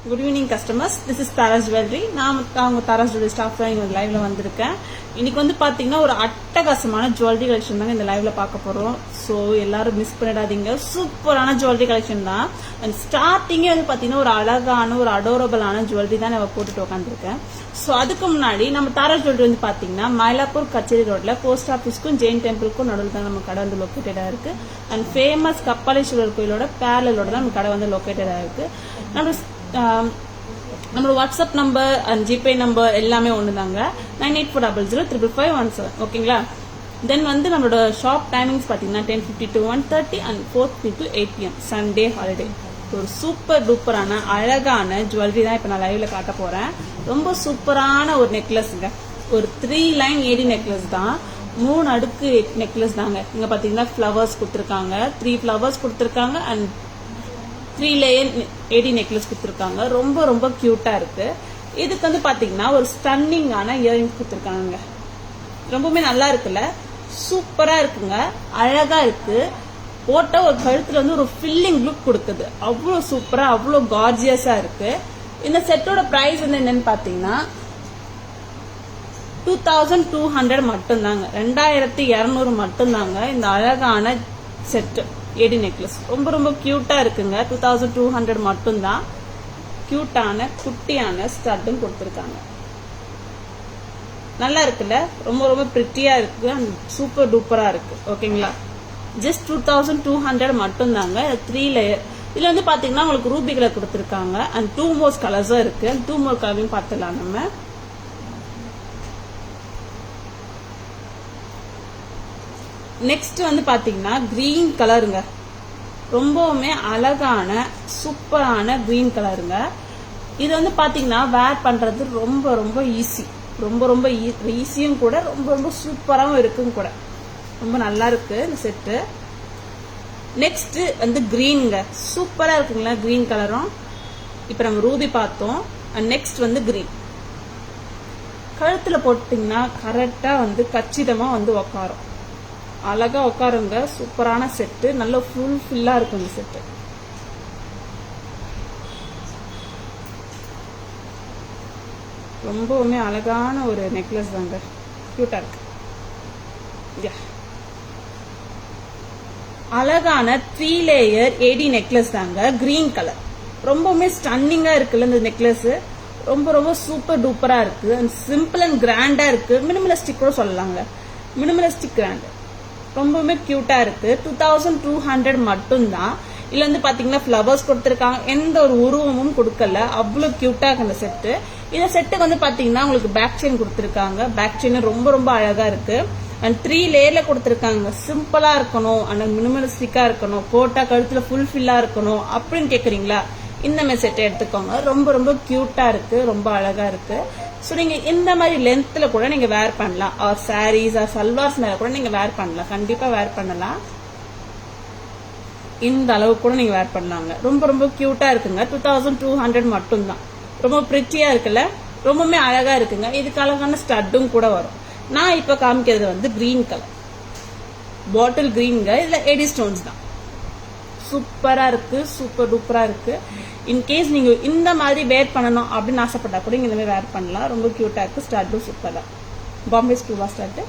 Good evening customers. This is Taras Jewelry. நான் அவங்க Taras Jewelry staff தான் இங்க லைவ்ல வந்திருக்கேன். இன்னைக்கு வந்து பாத்தீங்கன்னா ஒரு அட்டகாசமான ஜுவல்லரி கலெக்ஷன் தாங்க இந்த லைவ்ல பார்க்க போறோம். சோ எல்லாரும் மிஸ் பண்ணிடாதீங்க. சூப்பரான ஜுவல்லரி கலெக்ஷன் தான். அண்ட் ஸ்டார்டிங்கே வந்து பாத்தீங்கன்னா ஒரு அழகான ஒரு அடோரபிளான ஜுவல்லரி தான் நான் போட்டுட்டு உட்காந்துருக்கேன். சோ அதுக்கு முன்னாடி நம்ம Taras Jewelry வந்து பாத்தீங்கன்னா மயிலாப்பூர் கச்சேரி ரோட்ல போஸ்ட் ஆபீஸ்க்கும் ஜெயின் டெம்பிளுக்கும் நடுவில் தான் நம்ம கடை வந்து லொக்கேட்டடா இருக்கு. அண்ட் ஃபேமஸ் கப்பாலீஸ்வரர் கோயிலோட பேரலோட தான் நம்ம கடை வந்து லொக்கேட்டடா இருக்கு. நம்மளோட WhatsApp number and GPay number எல்லாமே ஒண்ணுதாங்க. 9840055517 ஓகேங்களா. தென் வந்து நம்மளோட ஷாப் டைமிங்ஸ் பாத்தீங்கன்னா 10:50 to 1:30 and 4:30 to 8 PM Sunday holiday. ஒரு சூப்பர் டூப்பரான அழகான ஜுவல்லரி தான் இப்ப நான் லைவ்ல காட்ட போறேன். ரொம்ப சூப்பரான ஒரு நெக்லஸ்ங்க. ஒரு 3 லைன் ஏடி நெக்லஸ் தான். 3 அடுக்கு நெக்லஸ் தாங்க. இங்க பாத்தீங்கன்னா ஃபிளவர்ஸ் கொடுத்திருக்காங்க, 3 ஃபிளவர்ஸ் கொடுத்திருக்காங்க அண்ட் 3 லேயர் ஏடி நெக்லஸ் கொடுத்திருக்காங்க. ரொம்ப ரொம்ப கியூட்டா இருக்கு. இதுக்கு வந்து பாத்தீங்கன்னா ஒரு ஸ்டன்னிங்கான இயரிங்ஸ் கொடுத்திருக்காங்க. ரொம்பவே நல்லா இருக்குல்ல, சூப்பரா இருக்குங்க, அழகா இருக்கு. போட்ட ஒரு கழுத்துல வந்து ஒரு ஃபில்லிங் லுக் கொடுக்குது. அவ்வளவு சூப்பரா அவ்வளவு கார்ஜியஸா இருக்கு. இந்த செட்டோட பிரைஸ் வந்து என்னன்னு பாத்தீங்கன்னா 2200 மட்டும்தாங்க. 2200 மட்டும்தாங்க இந்த அழகான செட் ஏடி நெக்லஸ். ரொம்ப ரொம்ப கியூட்டா இருக்குங்க. 2200 மட்டும்தான். கியூட்டான குட்டியான ஸ்டட்டும் கொடுத்திருக்காங்க. நல்லா இருக்குல்ல, ரொம்ப ரொம்ப பிரிட்டியா இருக்கு அண்ட் சூப்பர் டூப்பரா இருக்கு. ஓகேங்களா, ஜஸ்ட் 2200 மட்டும்தாங்க. 3 லேயர். இதுல வந்து பாத்தீங்கன்னா உங்களுக்கு ரூபி கலர் கொடுத்திருக்காங்க அண்ட் 2 மோர் கலர்ஸும் இருக்கு. 2 மோர் கலரையும் பார்த்துலாம் நம்ம. நெக்ஸ்ட் வந்து பாத்தீங்கன்னா கிரீன் கலருங்க. ரொம்பவுமே அழகான சூப்பரான கிரீன் கலருங்க. இது வந்து பாத்தீங்கன்னா வேர் பண்றது ரொம்ப ரொம்ப ஈஸி. ரொம்ப ரொம்ப ஈஸியும் கூட, ரொம்ப ரொம்ப சூப்பராகவும் இருக்கும் கூட. ரொம்ப நல்லா இருக்கு இந்த செட்டு. நெக்ஸ்ட் வந்து கிரீனுங்க. சூப்பரா இருக்குங்களா கிரீன் கலரும். இப்ப நம்ம ரூபி பார்த்தோம். நெக்ஸ்ட் வந்து கிரீன். கழுத்துல போட்டீங்கன்னா கரெக்டா வந்து கச்சிதமா வந்து உக்காரும். அழகா உட்காருங்க. சூப்பரான செட்டு. நல்ல ஃபுல் ஃபில்லா இருக்கும் இந்த செட்டு. ரொம்பவுமே அழகான ஒரு நெக்லஸ் தாங்க. கியூட்டா இருக்கு. அழகான 3 லேயர் ஏடி நெக்லஸ் தாங்க. Green colour. ரொம்பவுமே ஸ்டன்னிங்கா இருக்குல்ல இந்த நெக்லஸ். ரொம்ப ரொம்ப சூப்பர் டூப்பரா இருக்கு. அண்ட் சிம்பிள் அண்ட் கிராண்டா இருக்கு. மினிமலிஸ்டிக் கூட சொல்லலாங்க. Minimalistic grand. ரொம்பவுமே கியூட்டா இருக்கு. 2200 மட்டும்தான். இதுல வந்து பாத்தீங்கன்னா ஃபிளவர்ஸ் கொடுத்திருக்காங்க. எந்த ஒரு உருவமும் கொடுக்கல. அவ்வளவு கியூட்டா இருக்கு இந்த செட்டு. இந்த செட்டுக்கு வந்து பாத்தீங்கன்னா உங்களுக்கு பேக் செயின் கொடுத்திருக்காங்க. பேக் செயின் ரொம்ப ரொம்ப அழகா இருக்கு. அண்ட் 3 லேயர்ல கொடுத்திருக்காங்க. சிம்பிளா இருக்கணும் அண்ட் மினிமலிஸ்டிக்கா இருக்கணும், போட்டா கழுத்துல ஃபுல் ஃபில்லா இருக்கணும் அப்படின்னு கேக்குறீங்களா, இந்த மாதிரி செட்டை எடுத்துக்கோங்க. ரொம்ப ரொம்ப கியூட்டா இருக்கு, ரொம்ப அழகா இருக்கு. ஸோ நீங்க இந்த மாதிரி லென்த்ல கூட நீங்க வேர் பண்ணலாம். ஆர் சாரீஸ் ஆர் சல்வார்ஸ் மேல கூட நீங்க வேர் பண்ணலாம். கண்டிப்பா வேர் பண்ணலாம். இந்த அளவு கூட நீங்க வேர் பண்ணலாங்க. ரொம்ப ரொம்ப கியூட்டா இருக்குங்க. 2200 மட்டும்தான். ரொம்ப பிரிட்டியா இருக்குல்ல, ரொம்பவுமே அழகா இருக்குங்க. இதுக்கு அழகான ஸ்டட்டும் கூட வரும். நான் இப்ப காமிக்கிறது வந்து கிரீன் கலர், பாட்டில் கிரீன்ங்க. இதுல ஏடி ஸ்டோன்ஸ் தான். சூப்பரா இருக்கு, சூப்பர் டூப்பரா இருக்கு. இன்கேஸ் நீங்க இந்த மாதிரி வேர் பண்ணணும் அப்படின்னு ஆசைப்பட்டா கூட இந்த மாதிரி வேர் பண்ணலாம். ரொம்ப கியூட்டா இருக்கு. ஸ்டட்டும் சூப்பரா. பாம்பே ஸ்க்ரூவா ஸ்டட்.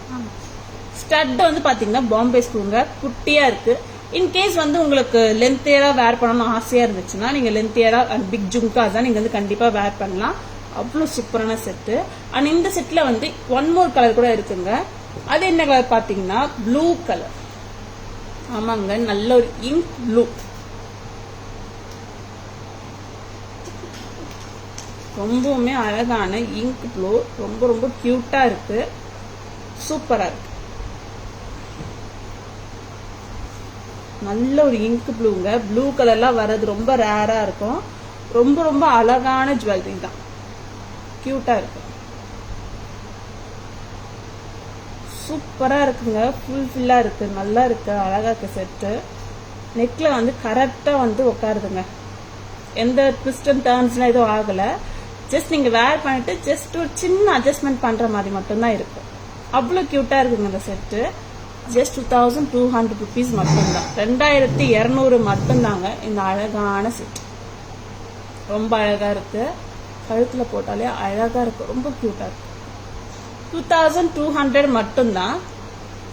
ஸ்டட் வந்து பாத்தீங்கன்னா பாம்பே ஸ்க்ரூங்க. குட்டியா இருக்கு. இன்கேஸ் வந்து உங்களுக்கு லென்த்தியரா வேர் பண்ணணும் ஆசையா இருந்துச்சுன்னா நீங்க லென்த்தியரா அண்ட் பிக் ஜும்காஸ் தான் நீங்க வந்து கண்டிப்பா வேர் பண்ணலாம். அவ்வளவு சூப்பரான செட்டு. அண்ட் இந்த செட்ல வந்து 1 மோர் கலர் கூட இருக்குங்க. அது என்ன கலர் பாத்தீங்கன்னா ப்ளூ கலர். ஆமாங்க, நல்ல ஒரு இங்க் ப்ளூ. ரொம்பவுமே அழகான இங்க் ப்ளூ. ரொம்ப ரொம்ப கியூட்டா இருக்கு, சூப்பரா இருக்கு. நல்ல ஒரு இங்க் ப்ளூங்க. ப்ளூ கலர்லாம் வர்றது ரொம்ப ரேரா இருக்கும். ரொம்ப ரொம்ப அழகான ஜுவல்லரி தான். கியூட்டா இருக்கு, சூப்பரா இருக்குங்க. ஃபுல் ஃபில்லா இருக்கு, நல்லா இருக்கு, அழகா இருக்கு செட்டு. நெக்ல வந்து கரெக்டா வந்து உட்காருதுங்க. எந்த ட்விஸ்ட் அண்ட் டர்ன்ஸ்லாம் எதுவும் ஆகல. ஜஸ்ட் நீங்க வேர் பண்ணிட்டு ஜஸ்ட் ஒரு சின்ன அட்ஜஸ்ட்மெண்ட் பண்ற மாதிரி மட்டும்தான் இருக்கு. அவ்வளவு கியூட்டா இருக்குங்க இந்த செட்டு. ஜஸ்ட் 2200 rupees மட்டும்தான். 2200 மட்டும்தாங்க இந்த அழகான செட். ரொம்ப அழகா இருக்கு. கழுத்துல போட்டாலே அழகா இருக்கு, ரொம்ப கியூட்டா இருக்கு. 2200 மட்டும்தான்.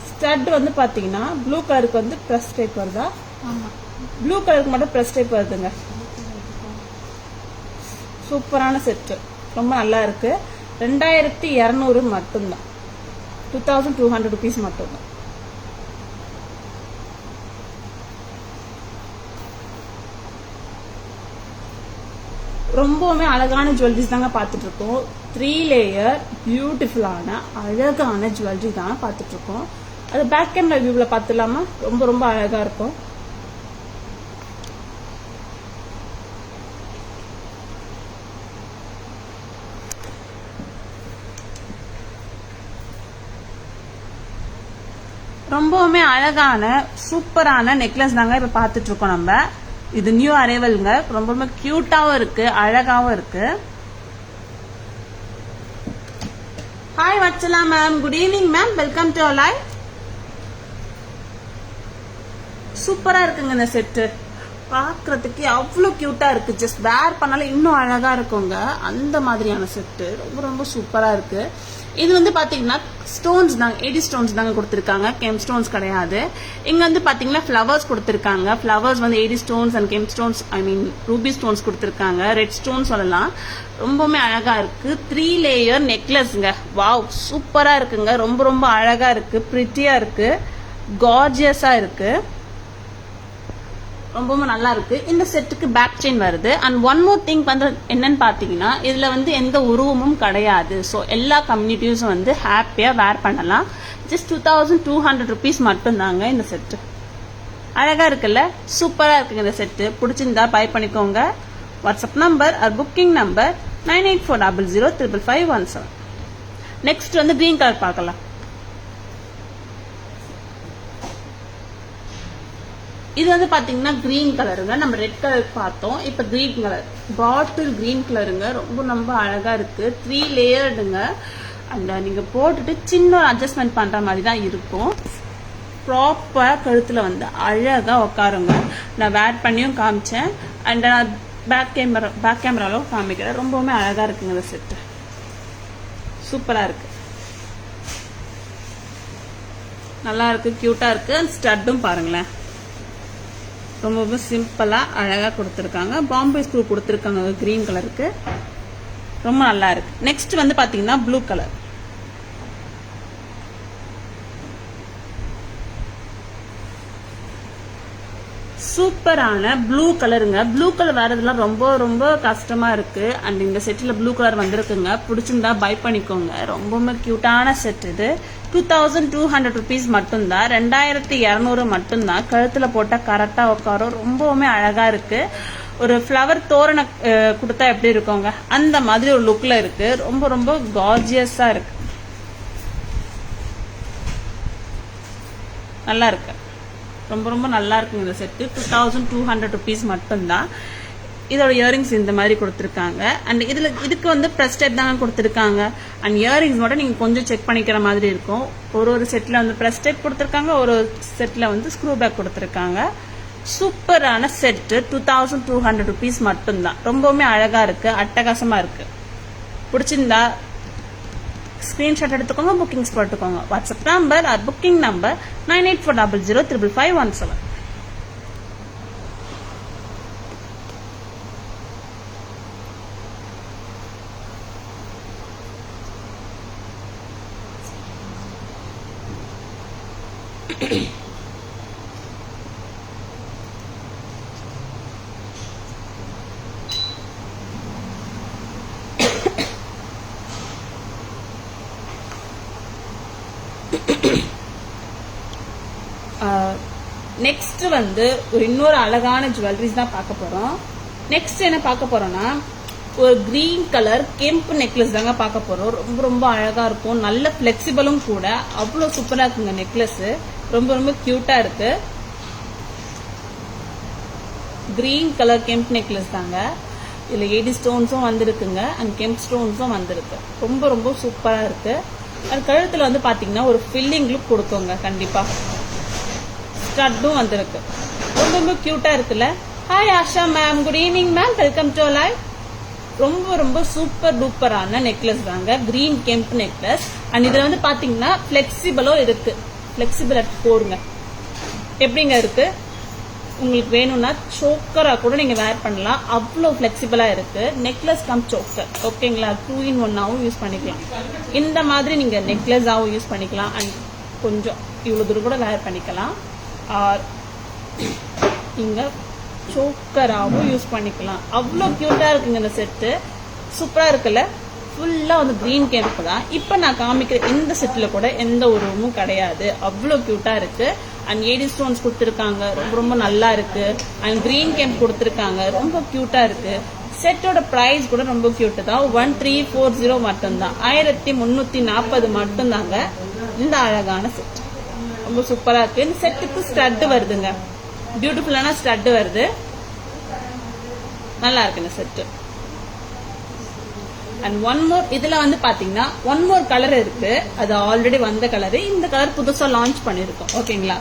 ஸ்டட் வந்து பாத்தீங்கன்னா ப்ளூ கலருக்கு வந்து பிரஸ் டைப் வருதா? ப்ளூ கலருக்கு மட்டும் பிரஸ் டைப் வருதுங்க. சூப்பரான செட்டு, ரொம்ப நல்லா இருக்கு. 2200 மட்டும்தான். 2200 rupees மட்டும்தான். ரொம்பவுமே அழகான ஜுவல்லரிஸ் தாங்க பார்த்துட்டு இருக்கோம். 3 லேயர் பியூட்டிஃபுல்லான அழகான ஜுவல்லரி தான் பார்த்துட்டு இருக்கோம். அது பேக் கேமரா வியூல பார்த்துலாமா? ரொம்ப ரொம்ப அழகா இருக்கும். ரொம்பவுமே அழகான சூப்பரான நெக்லஸ் தாங்க இப்ப பாத்துட்டு இருக்கோம் நம்ம. இது நியூ அரைவல்ங்க. ரொம்ப கியூட்டாவும் இருக்கு, அழகாவும் இருக்கு. Hi Vatsala ma'am, good evening ma'am, welcome to live. சூப்பரா இருக்குங்க இந்த செட்டு, பாக்குறதுக்கு அவ்வளவு கியூட்டா இருக்கு. ஜஸ்ட் வேர் பண்ணாலும் இன்னும் அழகா இருக்குங்க. அந்த மாதிரியான செட்டு ரொம்ப ரொம்ப சூப்பரா இருக்கு. இது வந்து பாத்தீங்கன்னா ஸ்டோன்ஸ் தாங்க, 80 ஸ்டோன்ஸ் தாங்க கொடுத்துருக்காங்க, கெம் ஸ்டோன்ஸ் கிடையாது. இங்க வந்து பாத்தீங்கன்னா ஃபிளவர்ஸ் கொடுத்துருக்காங்க. ஃபிளவர்ஸ் வந்து 80 stones and gem stones, I mean Ruby stones கொடுத்துருக்காங்க. ரெட் ஸ்டோன் சொல்லலாம். ரொம்பவுமே அழகா இருக்கு. 3 லேயர் நெக்லஸ்ங்க. வாவ், சூப்பரா இருக்குங்க. ரொம்ப ரொம்ப அழகா இருக்கு, பிரிட்டியா இருக்கு, கார்ஜியஸா இருக்கு. ரொம்பவும் நல்லா இருக்கு. இந்த செட்டுக்கு பேக் செயின் வருது. அண்ட் ஒன் மோர் திங் வந்து என்னன்னு பாத்தீங்கன்னா இதுல வந்து எந்த உருவமும் கிடையாது. ஸோ எல்லா கம்யூனிட்டிஸும் வந்து ஹாப்பியா வேர் பண்ணலாம். ஜஸ்ட் 2200 rupees மட்டும் தாங்க இந்த செட்டு. அழகா இருக்குல்ல, சூப்பரா இருக்குங்க இந்த செட்டு. பிடிச்சிருந்தா பை பண்ணிக்கோங்க. WhatsApp number or booking number 9840055517. Next வந்து கிரீன் கலர் பார்க்கலாம். இது வந்து பாத்தீங்கன்னா கிரீன் கலருங்க. நம்ம ரெட் கலர் பார்த்தோம், இப்ப கிரீன் கலர், பாட்டில் கிரீன் கலருங்க. ரொம்ப ரொம்ப அழகா இருக்கு. 3 லேயர்டுங்க. அந்த நீங்க போட்டுட்டு சின்ன அட்ஜஸ்ட்மெண்ட் பண்ற மாதிரி தான் இருக்கும். ப்ராப்பரா கழுத்துல வந்து அழகா உட்காருங்க. நான் வேர் பண்ணியும் காமிச்சேன் அண்ட் பேக் கேமராலும் காமிக்கிறேன். ரொம்பவுமே அழகா இருக்குங்க இந்த செட்டு, சூப்பரா இருக்கு, நல்லா இருக்கு, கியூட்டா இருக்கு. ஸ்டட்டும் பாருங்களேன், ரொம்ப சிம்பிளா அழகா கொடுத்துருக்காங்க. பாம்பே ஸ்க்ரூ கொடுத்துருக்காங்க கிரீன் கலருக்கு, ரொம்ப நல்லா இருக்கு. நெக்ஸ்ட் வந்து பாத்தீங்கன்னா ப்ளூ கலர். சூப்பரான ப்ளூ கலருங்க. ப்ளூ கலர் வரதுலாம் ரொம்ப ரொம்ப கஷ்டமா இருக்கு. அண்ட் இந்த செட்டில் ப்ளூ கலர் வந்திருக்குங்க. பிடிச்சிருந்தா பை பண்ணிக்கோங்க. ரொம்பவுமே கியூட்டான செட் இது. 2200 rupees மட்டும்தான். 2200 மட்டும்தான். கழுத்துல போட்டா கரெக்டா உட்காரும். ரொம்பவுமே அழகா இருக்கு. ஒரு ஃப்ளவர் தோரணை கொடுத்தா எப்படி இருக்குங்க அந்த மாதிரி ஒரு லுக்ல இருக்கு. ரொம்ப ரொம்ப கார்ஜியஸா இருக்கு, நல்லா இருக்கு, ரொம்ப ரொம்ப நல்லா இருக்குங்க இந்த செட்டு. 2200 rupees மட்டும்தான். இதோட இயரிங்ஸ் இந்த மாதிரி கொடுத்துருக்காங்க. அண்ட் இதுக்கு வந்து ப்ரெஸ் டைப் தாங்க கொடுத்துருக்காங்க. அண்ட் இயரிங்ஸ் மட்டும் நீங்க கொஞ்சம் செக் பண்ணிக்கிற மாதிரி இருக்கும். ஒரு செட்ல வந்து ப்ரெஸ் டைப் கொடுத்துருக்காங்க, ஒரு செட்ல வந்து ஸ்க்ரூ பேக் கொடுத்துருக்காங்க. சூப்பரான செட்டு. 2200 rupees மட்டும்தான். ரொம்பவுமே அழகா இருக்கு, அட்டகாசமா இருக்கு. பிடிச்சிருந்தா ஸ்கிரீன்ஷாட் எடுத்துக்கோங்க, புக்கிங்ஸ் போட்டுக்கோங்க. WhatsApp number or booking number 9840055517. Next வந்து இன்னொரு அழகான ஜுவல்லரிஸ் தான் பார்க்க போறோம். நெக்ஸ்ட் என்ன பார்க்க போறோம்னா ஒரு கிரீன் கலர் கெம்ப் நெக்லஸ் தாங்க பார்க்க போறோம். ரொம்ப ரொம்ப அழகா இருக்கும், நல்ல பிளெக்சிபிளும் கூட. அவ்வளவு சூப்பரா இருக்குங்க நெக்லஸ், ரொம்ப ரொம்ப கியூட்டா இருக்கு. கிரீன் கலர் கெம்ப் நெக்லஸ் தாங்க. இதுல 80 ஸ்டோன்ஸும் வந்திருக்குங்க அண்ட் கெம்ப் ஸ்டோன்ஸும் வந்திருக்கு. ரொம்ப ரொம்ப சூப்பரா இருக்கு. அது கழுத்துல வந்து பாத்தீங்கன்னா ஒரு ஃபில்லிங் லுக் கொடுக்குங்க கண்டிப்பா. ஸ்டட்டும் வந்திருக்கு. ரொம்ப ரொம்ப கியூட்டா இருக்குல்ல. Hi Asha ma'am, good evening ma'am, welcome to live. ரொம்ப ரொம்ப சூப்பர் டூப்பரான நெக்லஸ் தாங்க, கிரீன் கெம்ப் நெக்லஸ். அண்ட் இதுல வந்து பாத்தீங்கன்னா பிளெக்சிபிளும் இருக்கு. பிளெக்சிபிள் போடுங்க எப்படிங்க இருக்கு. உங்களுக்கு வேணும்னா சோக்கரா கூட நீங்க வேர் பண்ணலாம், அவ்வளோ பிளெக்சிபிளா இருக்கு. நெக்லஸ் கம் சோக்கர், ஓகேங்களா. 2 in 1 யூஸ் பண்ணிக்கலாம். இந்த மாதிரி நீங்க நெக்லஸாவும் யூஸ் பண்ணிக்கலாம். அண்ட் கொஞ்சம் இவ்வளவு தூரம் கூட வேர் பண்ணிக்கலாம். ஆர் நீங்க சோக்கராவும் யூஸ் பண்ணிக்கலாம். அவ்வளோ கியூட்டா இருக்குங்க இந்த செட்டு. சூப்பரா இருக்குல்ல. ஃபுல்லா வந்து கிரீன் கேம்ப் தான். இப்ப நான் காமிக்கிற இந்த செட்ல கூட எந்த ஒரு ரூமும் கிடையாது. அவ்வளோ கியூட்டா இருக்கு. அண்ட் ஏடி ஸ்டோன்ஸ் கொடுத்துருக்காங்க, ரொம்ப ரொம்ப நல்லா இருக்கு. அண்ட் கிரீன் கேம்ப் கொடுத்துருக்காங்க, ரொம்ப கியூட்டா இருக்கு. செட்டோட பிரைஸ் கூட ரொம்ப கியூட் தான். 1340 மட்டும்தான். 1340 மட்டும்தாங்க இந்த அழகான செட். ரொம்ப சூப்பரா இருக்கு. இந்த செட்டுக்கு ஸ்டட் வருதுங்க, பியூட்டிஃபுல்லான ஸ்டட் வருது. நல்லா இருக்கு இந்த செட்டு. அண்ட் ஒன் மோர், இதுல வந்து பாத்தீங்கன்னா ஒன் மோர் கலர் இருக்கு. அது ஆல்ரெடி வந்த கலரு. இந்த கலர் புதுசா லான்ச் பண்ணிருக்கோம், ஓகேங்களா.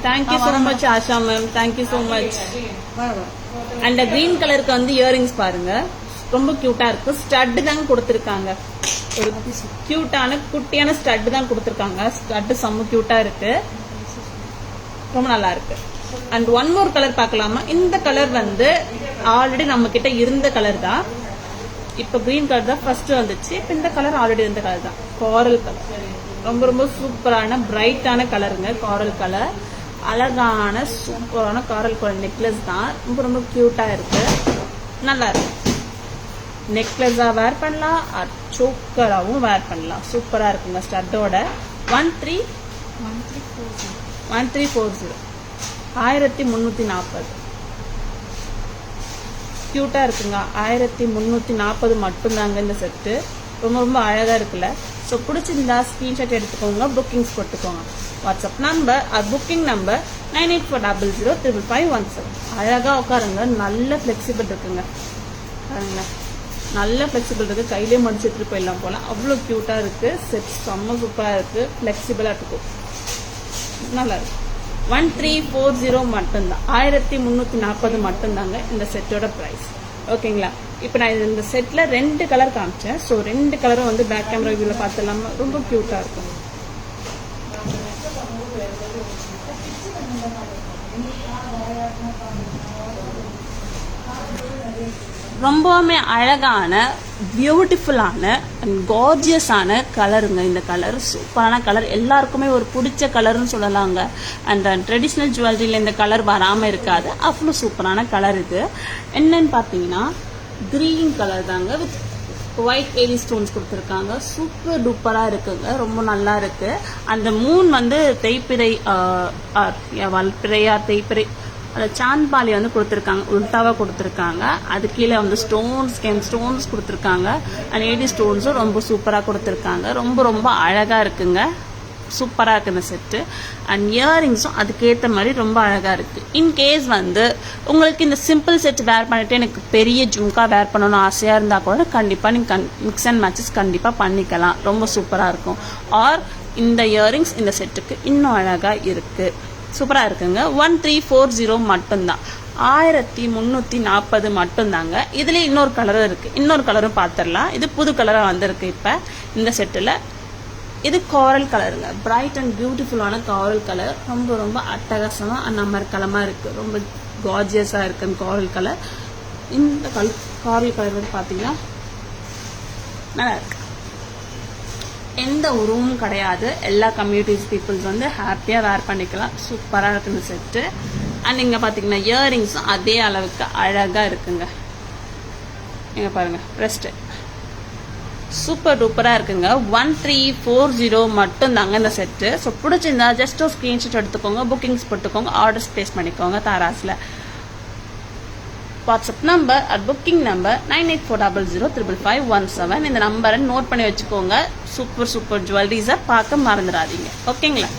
Thank you so much Asha ma'am, thank you so much. And green கலருக்கு வந்து இயரிங்ஸ் பாருங்க, ரொம்ப கியூட்டா இருக்கு. ஸ்டட் தாங்க கொடுத்துருக்காங்க, ஒரு கியூட்டான குட்டியான ஸ்டட் தான் கொடுத்துருக்காங்க. ஸ்டட் செம்ம கியூட்டா இருக்கு, ரொம்ப நல்லா இருக்கு. அண்ட் ஒன் மோர் கலர் பார்க்கலாமா. இந்த கலர் வந்து ஆல்ரெடி நம்ம கிட்ட இருந்த கலர் தான். இப்ப கிரீன் கலர் தான் ஃபர்ஸ்ட் வந்துச்சு. இப்ப இந்த கலர் ஆல்ரெடி இருந்த கலர் தான், காரல் கலர். ரொம்ப ரொம்ப சூப்பரான பிரைட்டான கலருங்க, காரல் கலர். அழகான சூப்பரான காரல் கலர் நெக்லஸ் தான். ரொம்ப ரொம்ப கியூட்டா இருக்கு, நல்லா இருக்கு. நெக்லஸா வேர் பண்ணலாம், சோக்கராவும் வேர் பண்ணலாம். சூப்பரா இருக்குங்க. ஸ்டட்டோட 1340 1340 கியூட்டா இருக்குங்க. 1340 மட்டும்தாங்க இந்த செட்டு. ரொம்ப ரொம்ப அழகா இருக்குல்ல. ஸோ பிடிச்சிருந்தா ஸ்கிரீன்ஷாட் எடுத்துக்கோங்க, புக்கிங்ஸ் போட்டுக்கோங்க. WhatsApp number booking number 9840055517. அழகா உட்காருங்க. நல்ல ஃபிளெக்சிபிள் இருக்குங்க, பாருங்களேன். நல்ல ஃபிளெக்சிபிள் இருக்கு, கையிலே மடிச்சு எடுத்துட்டு போயிடலாம் போல. அவ்வளோ கியூட்டா இருக்கு. செட் செம்ம சூப்பரா இருக்கு, ஃபிளெக்சிபிளா இருக்கும், நல்லா இருக்கு. 1340 மட்டும்தான். 1340 மட்டும்தாங்க இந்த செட்டோட பிரைஸ், ஓகேங்களா. இப்போ நான் இந்த செட்ல 2 கலர் காமிச்சேன். ஸோ 2 கலரும் வந்து பேக் கேமரா வியூல பார்த்துலாமா, ரொம்ப கியூட்டா இருக்கும். ரொம்பவுமே அழகான பியூட்டிஃபுல்லான அண்ட் கார்ஜியஸான கலருங்க. இந்த கலர் சூப்பரான கலர், எல்லாருக்குமே ஒரு பிடிச்ச கலர்னு சொல்லலாங்க. அண்ட் ட்ரெடிஷ்னல் ஜுவல்லரியில் இந்த கலர் வராமல் இருக்காது, அவ்வளோ சூப்பரான கலர் இது. என்னன்னு பார்த்தீங்கன்னா கிரீன் கலர் தாங்க, வித் ஒயிட் ஏடி ஸ்டோன்ஸ் கொடுத்துருக்காங்க. சூப்பர் டூப்பராக இருக்குங்க, ரொம்ப நல்லா இருக்கு. அந்த மூன் வந்து தேய்பிரை வல்பிரையா தேய்பிரை அந்த சாந்த்பாலி வந்து கொடுத்துருக்காங்க, உல்டாவா கொடுத்துருக்காங்க. அது கீழே வந்து ஸ்டோன்ஸ் கொடுத்துருக்காங்க. அண்ட் ஏடி ஸ்டோன்ஸும் ரொம்ப சூப்பராக கொடுத்துருக்காங்க. ரொம்ப ரொம்ப அழகா இருக்குங்க, சூப்பராக இருக்கு இந்த செட்டு. அண்ட் இயரிங்ஸும் அதுக்கேற்ற மாதிரி ரொம்ப அழகாக இருக்கு. இன்கேஸ் வந்து உங்களுக்கு இந்த சிம்பிள் செட் வேர் பண்ணிட்டு எனக்கு பெரிய ஜும்கா வேர் பண்ணணும்னு ஆசையாக இருந்தால் கூட கண்டிப்பாக நீங்கள் மிக்ஸ் அண்ட் மேட்சஸ் கண்டிப்பாக பண்ணிக்கலாம், ரொம்ப சூப்பராக இருக்கும். ஆர் இந்த இயரிங்ஸ் இந்த செட்டுக்கு இன்னும் அழகாக இருக்கு, சூப்பராக இருக்குங்க. 1340 மட்டும்தான். 1340 மட்டும்தாங்க. இதுலேயே இன்னொரு கலரும் இருக்கு, இன்னொரு கலரும் பார்த்துடலாம். இது புது கலராக வந்திருக்கு இப்போ இந்த செட்டில். இது காரல் கலருங்க, பிரைட் அண்ட் பியூட்டிஃபுல்லான காரல் கலர். ரொம்ப ரொம்ப அட்டகாசமாக அமர்க்கலமாக இருக்கு, ரொம்ப கார்ஜியஸாக இருக்கு அந்த காரல் கலர். இந்த காரல் கலர் வந்து பார்த்தீங்கன்னா நல்லா இருக்கு, எந்த உருவும் கிடையாது. எல்லா கம்யூனிட்டிஸ் பீப்புள்ஸ் வந்து ஹாப்பியாக வேர் பண்ணிக்கலாம், சூப்பராக இருக்கு இந்த செட்டு. அண்ட் இங்கே பார்த்தீங்கன்னா இயரிங்ஸும் அதே அளவுக்கு அழகாக இருக்குங்க. இங்கே பாருங்க, பிரஸ்ட் சூப்பர் டூப்பராக இருக்குங்க. 1340 மட்டும்தாங்க இந்த செட்டு. ஸோ பிடிச்சிருந்தா ஜஸ்ட் ஒரு ஸ்க்ரீன்ஷாட் எடுத்துக்கோங்க, புக்கிங்ஸ் போட்டுக்கோங்க, ஆர்டர்ஸ் ப்ளேஸ் பண்ணிக்கோங்க தாராஸில். WhatsApp number booking number 9840055517. இந்த நம்பரை நோட் பண்ணி வச்சுக்கோங்க. சூப்பர் சூப்பர் ஜுவல்லரிஸை பார்க்க மறந்துடாதீங்க, ஓகேங்களா.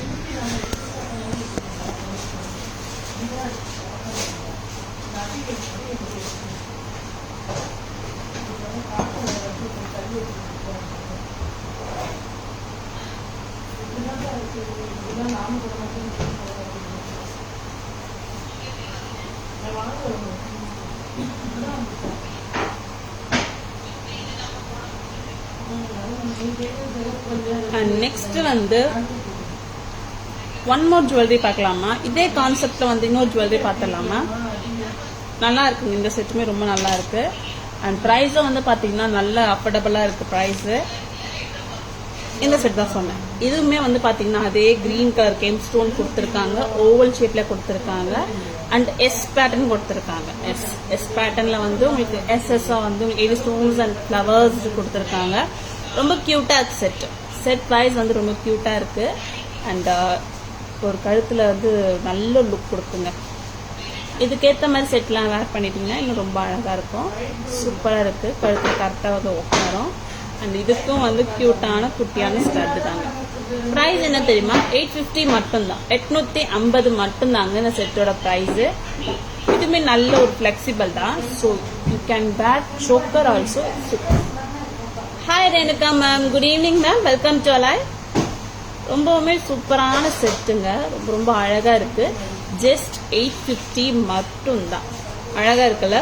அண்ட் நெக்ஸ்ட் வந்து ஒன் மோர் ஜுவல்லரி பார்க்கலாமா? இதே கான்செப்ட்ல வந்து இன்னொரு ஜுவல்லரி பார்த்துடலாமா? நல்லா இருக்குங்க, இந்த செட்டுமே ரொம்ப நல்லா இருக்கு. அண்ட் ப்ரைஸும் வந்து பார்த்தீங்கன்னா நல்ல அஃபோர்டபுளாக இருக்கு ப்ரைஸு. இந்த செட் தான் சொன்னேன். இதுவுமே வந்து பார்த்தீங்கன்னா அதே கிரீன் கலர் கேம் ஸ்டோன் கொடுத்துருக்காங்க, ஓவல் ஷேப்ல கொடுத்துருக்காங்க அண்ட் எஸ் பேட்டர்ன் கொடுத்துருக்காங்க. எஸ் பேட்டர்ன்ல வந்து உங்களுக்கு எஸ்எஸ்ஸா வந்து 8 ஸ்டோன்ஸ் அண்ட் ஃப்ளவர்ஸ் கொடுத்துருக்காங்க. ரொம்ப கியூட்டா இருக்கு செட் ப்ரைஸ் வந்து ரொம்ப கியூட்டா இருக்கு. அண்ட் ஒரு கழுத்துல வந்து நல்ல லுக் கொடுக்குங்க. இதுக்கேற்ற மாதிரி செட்லாம் வேர் பண்ணிட்டீங்கன்னா இன்னும் ரொம்ப அழகா இருக்கும். சூப்பரா இருக்கு, கழுத்துல கரெக்டா வந்து உட்காரும். அண்ட் இதுக்கும் வந்து கியூட்டான குட்டியான ஸ்டட் தாங்க. ப்ரைஸ் என்ன தெரியுமா? 850 மட்டும்தான், 850 மட்டும்தாங்க இந்த செட்டோட ப்ரைஸ். இதுவுமே நல்ல ஒரு ஃபிளெக்சிபிள் தான். So you can wear choker also. Hi Renuka ma'am, good evening ma'am, welcome to alive. ரொம்பவுமே சூப்பரான செட்டுங்க, ரொம்ப ரொம்ப அழகா இருக்கு. ஜஸ்ட் 850 மட்டும்தான். அழகா இருக்குல்ல?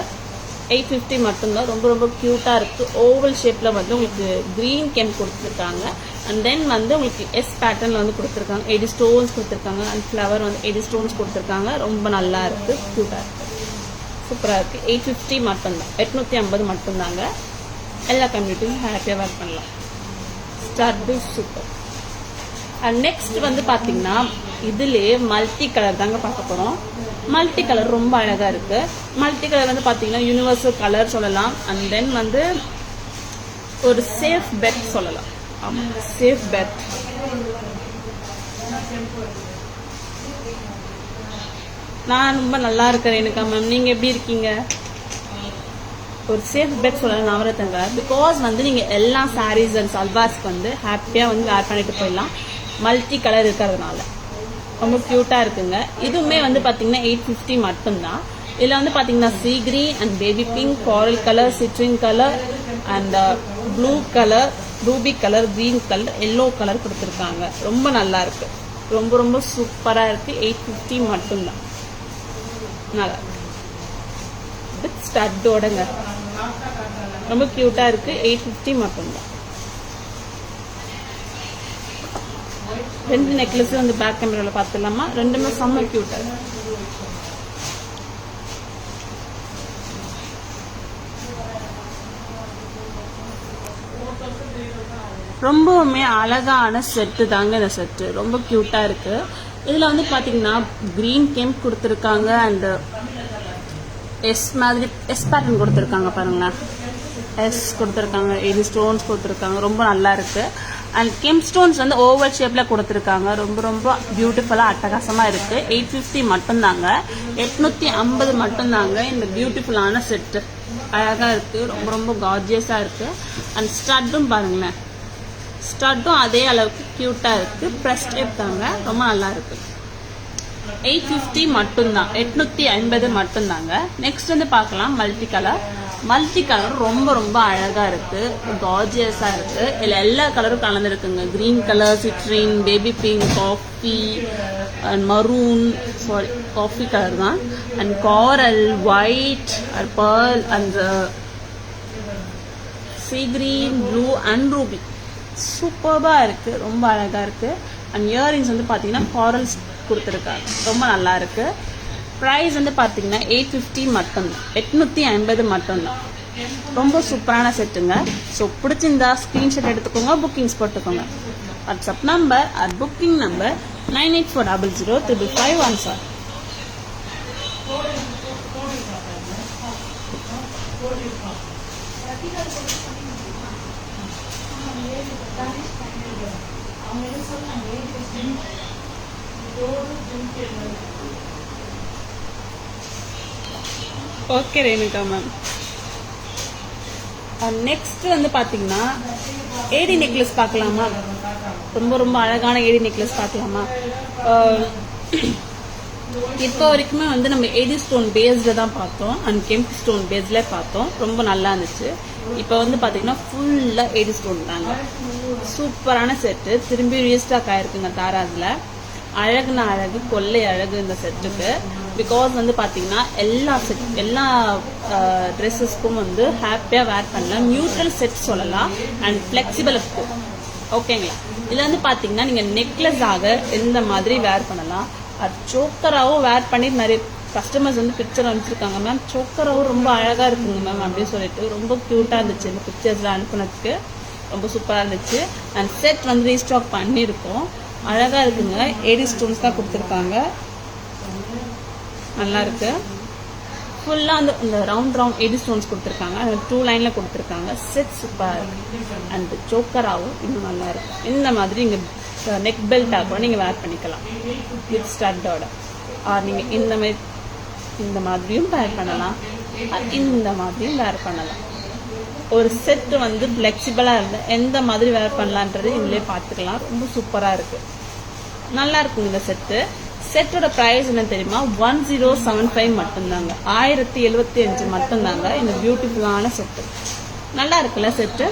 850 மட்டும்தான். ரொம்ப ரொம்ப கியூட்டா இருக்கு. ஓவல் ஷேப்ல வந்து உங்களுக்கு கிரீன் கேம் கொடுத்துருக்காங்க. அண்ட் தென் வந்து உங்களுக்கு எஸ் பேட்டர்ன்ல வந்து கொடுத்துருக்காங்க, 8 ஸ்டோன்ஸ் கொடுத்துருக்காங்க அண்ட் ஃபிளவர் வந்து 8 ஸ்டோன்ஸ் கொடுத்துருக்காங்க. ரொம்ப நல்லா இருக்கு, கியூட்டா இருக்கு, சூப்பரா இருக்கு. 850 மட்டும்தான், 850 மட்டும்தாங்க. எல்லா கம்யூனிட்டியும் ஹாப்பியா ஒர்க் பண்ணலாம். Start super. அண்ட் நெக்ஸ்ட் வந்து பாத்தீங்கன்னா இதுலயே மல்டி கலர் தாங்க பார்க்க போறோம். மல்டி கலர் ரொம்ப அழகா இருக்கு. மல்டி கலர் வந்து பாத்தீங்கன்னா யூனிவர்சல் கலர் சொல்லலாம். அண்ட் தென் வந்து ஒரு சேஃப் பெட் சொல்லலாம். ஆமா, சேஃப் பெட். நான் ரொம்ப நல்லா இருக்கிறேன் எனக்கு மேம், நீங்க எப்படி இருக்கீங்க? ஒரு சேஃப் பெட் சொல்லலாம் நவரத்தங்க. பிகாஸ் வந்து நீங்க எல்லா சாரீஸ் அண்ட் சல்வார்ஸ்க்கு வந்து ஹாப்பியா வந்து வேர் பண்ணிட்டு போயிடலாம். மல்டி கலர் இருக்கிறதுனால ரொம்ப கியூட்டா இருக்குங்க. இதுவுமே வந்து பாத்தீங்கன்னா 850 மட்டும்தான். இதுல வந்து பாத்தீங்கன்னா sea green and baby pink, coral colour, citrine colour and blue colour, ruby colour, green colour, yellow colour கொடுத்துருக்காங்க. ரொம்ப நல்லா இருக்கு, ரொம்ப ரொம்ப சூப்பரா இருக்கு. 850 மட்டும்தான். நல்லா இருக்கு, வித் ஸ்டட்டோடங்க, ரொம்ப கியூட்டா இருக்கு. 850 மட்டும்தான். 2 நெக்லஸ் வந்து பேக் கேமரால பார்த்துடலாமா? ரெண்டுமே செம்ம கியூட்டா இருக்கு. ரொம்பவுமே அழகான செட்டு தாங்க இந்த செட்டு, ரொம்ப கியூட்டா இருக்கு. இதுல வந்து பாத்தீங்கன்னா கிரீன் கேம் கொடுத்துருக்காங்க அண்ட் எஸ் மாதிரி எஸ் பேட்டர்ன் கொடுத்துருக்காங்க. பாருங்களேன், எஸ் கொடுத்துருக்காங்க, 8 ஸ்டோன்ஸ் கொடுத்துருக்காங்க. ரொம்ப நல்லா இருக்கு. அண்ட் கெம் ஸ்டோன்ஸ் வந்து ஓவல் ஷேப்ல கொடுத்துருக்காங்க. ரொம்ப ரொம்ப பியூட்டிஃபுல்லா அட்டகாசமா இருக்கு. 850 மட்டும்தாங்க, 850 மட்டும்தாங்க இந்த பியூட்டிஃபுல்லான செட்டு. அழகா இருக்கு, ரொம்ப ரொம்ப கார்ஜியஸா இருக்கு. அண்ட் ஸ்டட்டும் பாருங்களேன், ஸ்டட்டும் அதே அளவுக்கு கியூட்டா இருக்கு. பிரஸ் டைப் தாங்க, ரொம்ப நல்லா இருக்கு. 850 மட்டும்தான், 850 மட்டும்தாங்க. நெக்ஸ்ட் வந்து பார்க்கலாம் மல்டி கலர். மல்டி கலர் ரொம்ப ரொம்ப அழகா இருக்கு, கார்ஜியஸா இருக்கு. இதுல எல்லா கலரும் கலந்துருக்குங்க. Green colour, citrine, baby pink, coffee and maroon, sorry coffee colour தான், and coral, white, pearl and sea green, blue and ruby. சூப்பர்பா இருக்கு, ரொம்ப அழகா இருக்கு. அண்ட் இயரிங்ஸ் வந்து பாத்தீங்கன்னா காரல்ஸ் கொடுத்துருக்காங்க, ரொம்ப நல்லா இருக்கு. ப்ரைஸ் வந்து பாத்தீங்கன்னா 850 மட்டும்தான், 850 மட்டும்தான். ரொம்ப சூப்பரான செட்டுங்க. ஸோ பிடிச்சிருந்தா ஸ்கிரீன்ஷாட் எடுத்துக்கோங்க, புக்கிங்ஸ் போட்டுக்கோங்க. WhatsApp number at booking number 9840035517. Okay Renuka ma'am. Next வந்து பாத்தீங்கன்னா ஏடி நெக்லஸ் பார்க்கலாமா? ரொம்ப ரொம்ப அழகான ஏடி நெக்லஸ் பார்க்கலாமா? இப்போ வரைக்குமே வந்து நம்ம ஏடி ஸ்டோன் பேஸ்ல தான் பார்த்தோம் அண்ட் கெம்பு ஸ்டோன் பேஸ்ல பார்த்தோம். ரொம்ப நல்லா இருந்துச்சு. இப்போ வந்து பாத்தீங்கன்னா ஃபுல்லா ஏடி ஸ்டோன் தாங்க. சூப்பரான செட்டு. திரும்பி ரீஸ்டாக் ஆயிருக்குங்க தாராஸ்ல. அழகுனா அழகு, கொள்ளை அழகு இந்த செட்டுக்கு. பிகாஸ் வந்து பாத்தீங்கன்னா எல்லா ட்ரெஸ்ஸஸ்க்கும் வந்து ஹாப்பியா வேர் பண்ணலாம். நியூட்ரல் செட் சொல்லலாம் அண்ட் ஃபிளெக்சிபிள் இருக்கும். ஓகேங்களா? இதுல வந்து பாத்தீங்கன்னா நீங்க நெக்லஸ் ஆக இந்த மாதிரி வேர் பண்ணலாம். அது சோக்கராவும் வேர் பண்ணி நிறைய கஸ்டமர்ஸ் வந்து பிக்சர் அனுப்பிச்சிருக்காங்க. மேம் சோக்கராவும் ரொம்ப அழகா இருக்குங்க மேம் அப்படின்னு சொல்லிட்டு ரொம்ப கியூட்டா இருந்துச்சு. இந்த பிக்சர்ஸ்ல அனுப்புனதுக்கு ரொம்ப சூப்பரா இருந்துச்சு. அண்ட் செட் வந்து ரீஸ்டாக் பண்ணியிருக்கோம். அழகா இருக்குங்க. ஏடி ஸ்டோன்ஸ் தான் கொடுத்துருக்காங்க. நல்லா இருக்கு. ஃபுல்லா அந்த இந்த ரவுண்ட் ஏடி ஸ்டோன்ஸ் கொடுத்துருக்காங்க. 2 லைன்ல கொடுத்துருக்காங்க. செட் சூப்பரா இருக்கு. அண்ட் சோக்கராவும் இன்னும் நல்லா இருக்கு. இந்த மாதிரி நீங்க நெக் பெல்ட்டா கூட நீங்க வேர் பண்ணிக்கலாம் வித் ஸ்டட்டோட. நீங்க இந்த மாதிரியும் வேர் பண்ணலாம், இந்த மாதிரியும் வேர் பண்ணலாம். ஒரு செட் வந்து ஃபிளெக்சிபிளா இருந்தா எந்த மாதிரி வேர் பண்ணலான்றது இதுலயே பாத்துக்கலாம். ரொம்ப சூப்பரா இருக்கு. நல்லா இருக்கும் இந்த செட்டு. செட்டோட பிரைஸ் என்ன தெரியுமா? 1075 மட்டும்தாங்க. 1075 மட்டும்தாங்க இந்த பியூட்டிஃபுல்லான செட்டு. நல்லா இருக்குல்ல செட்டு?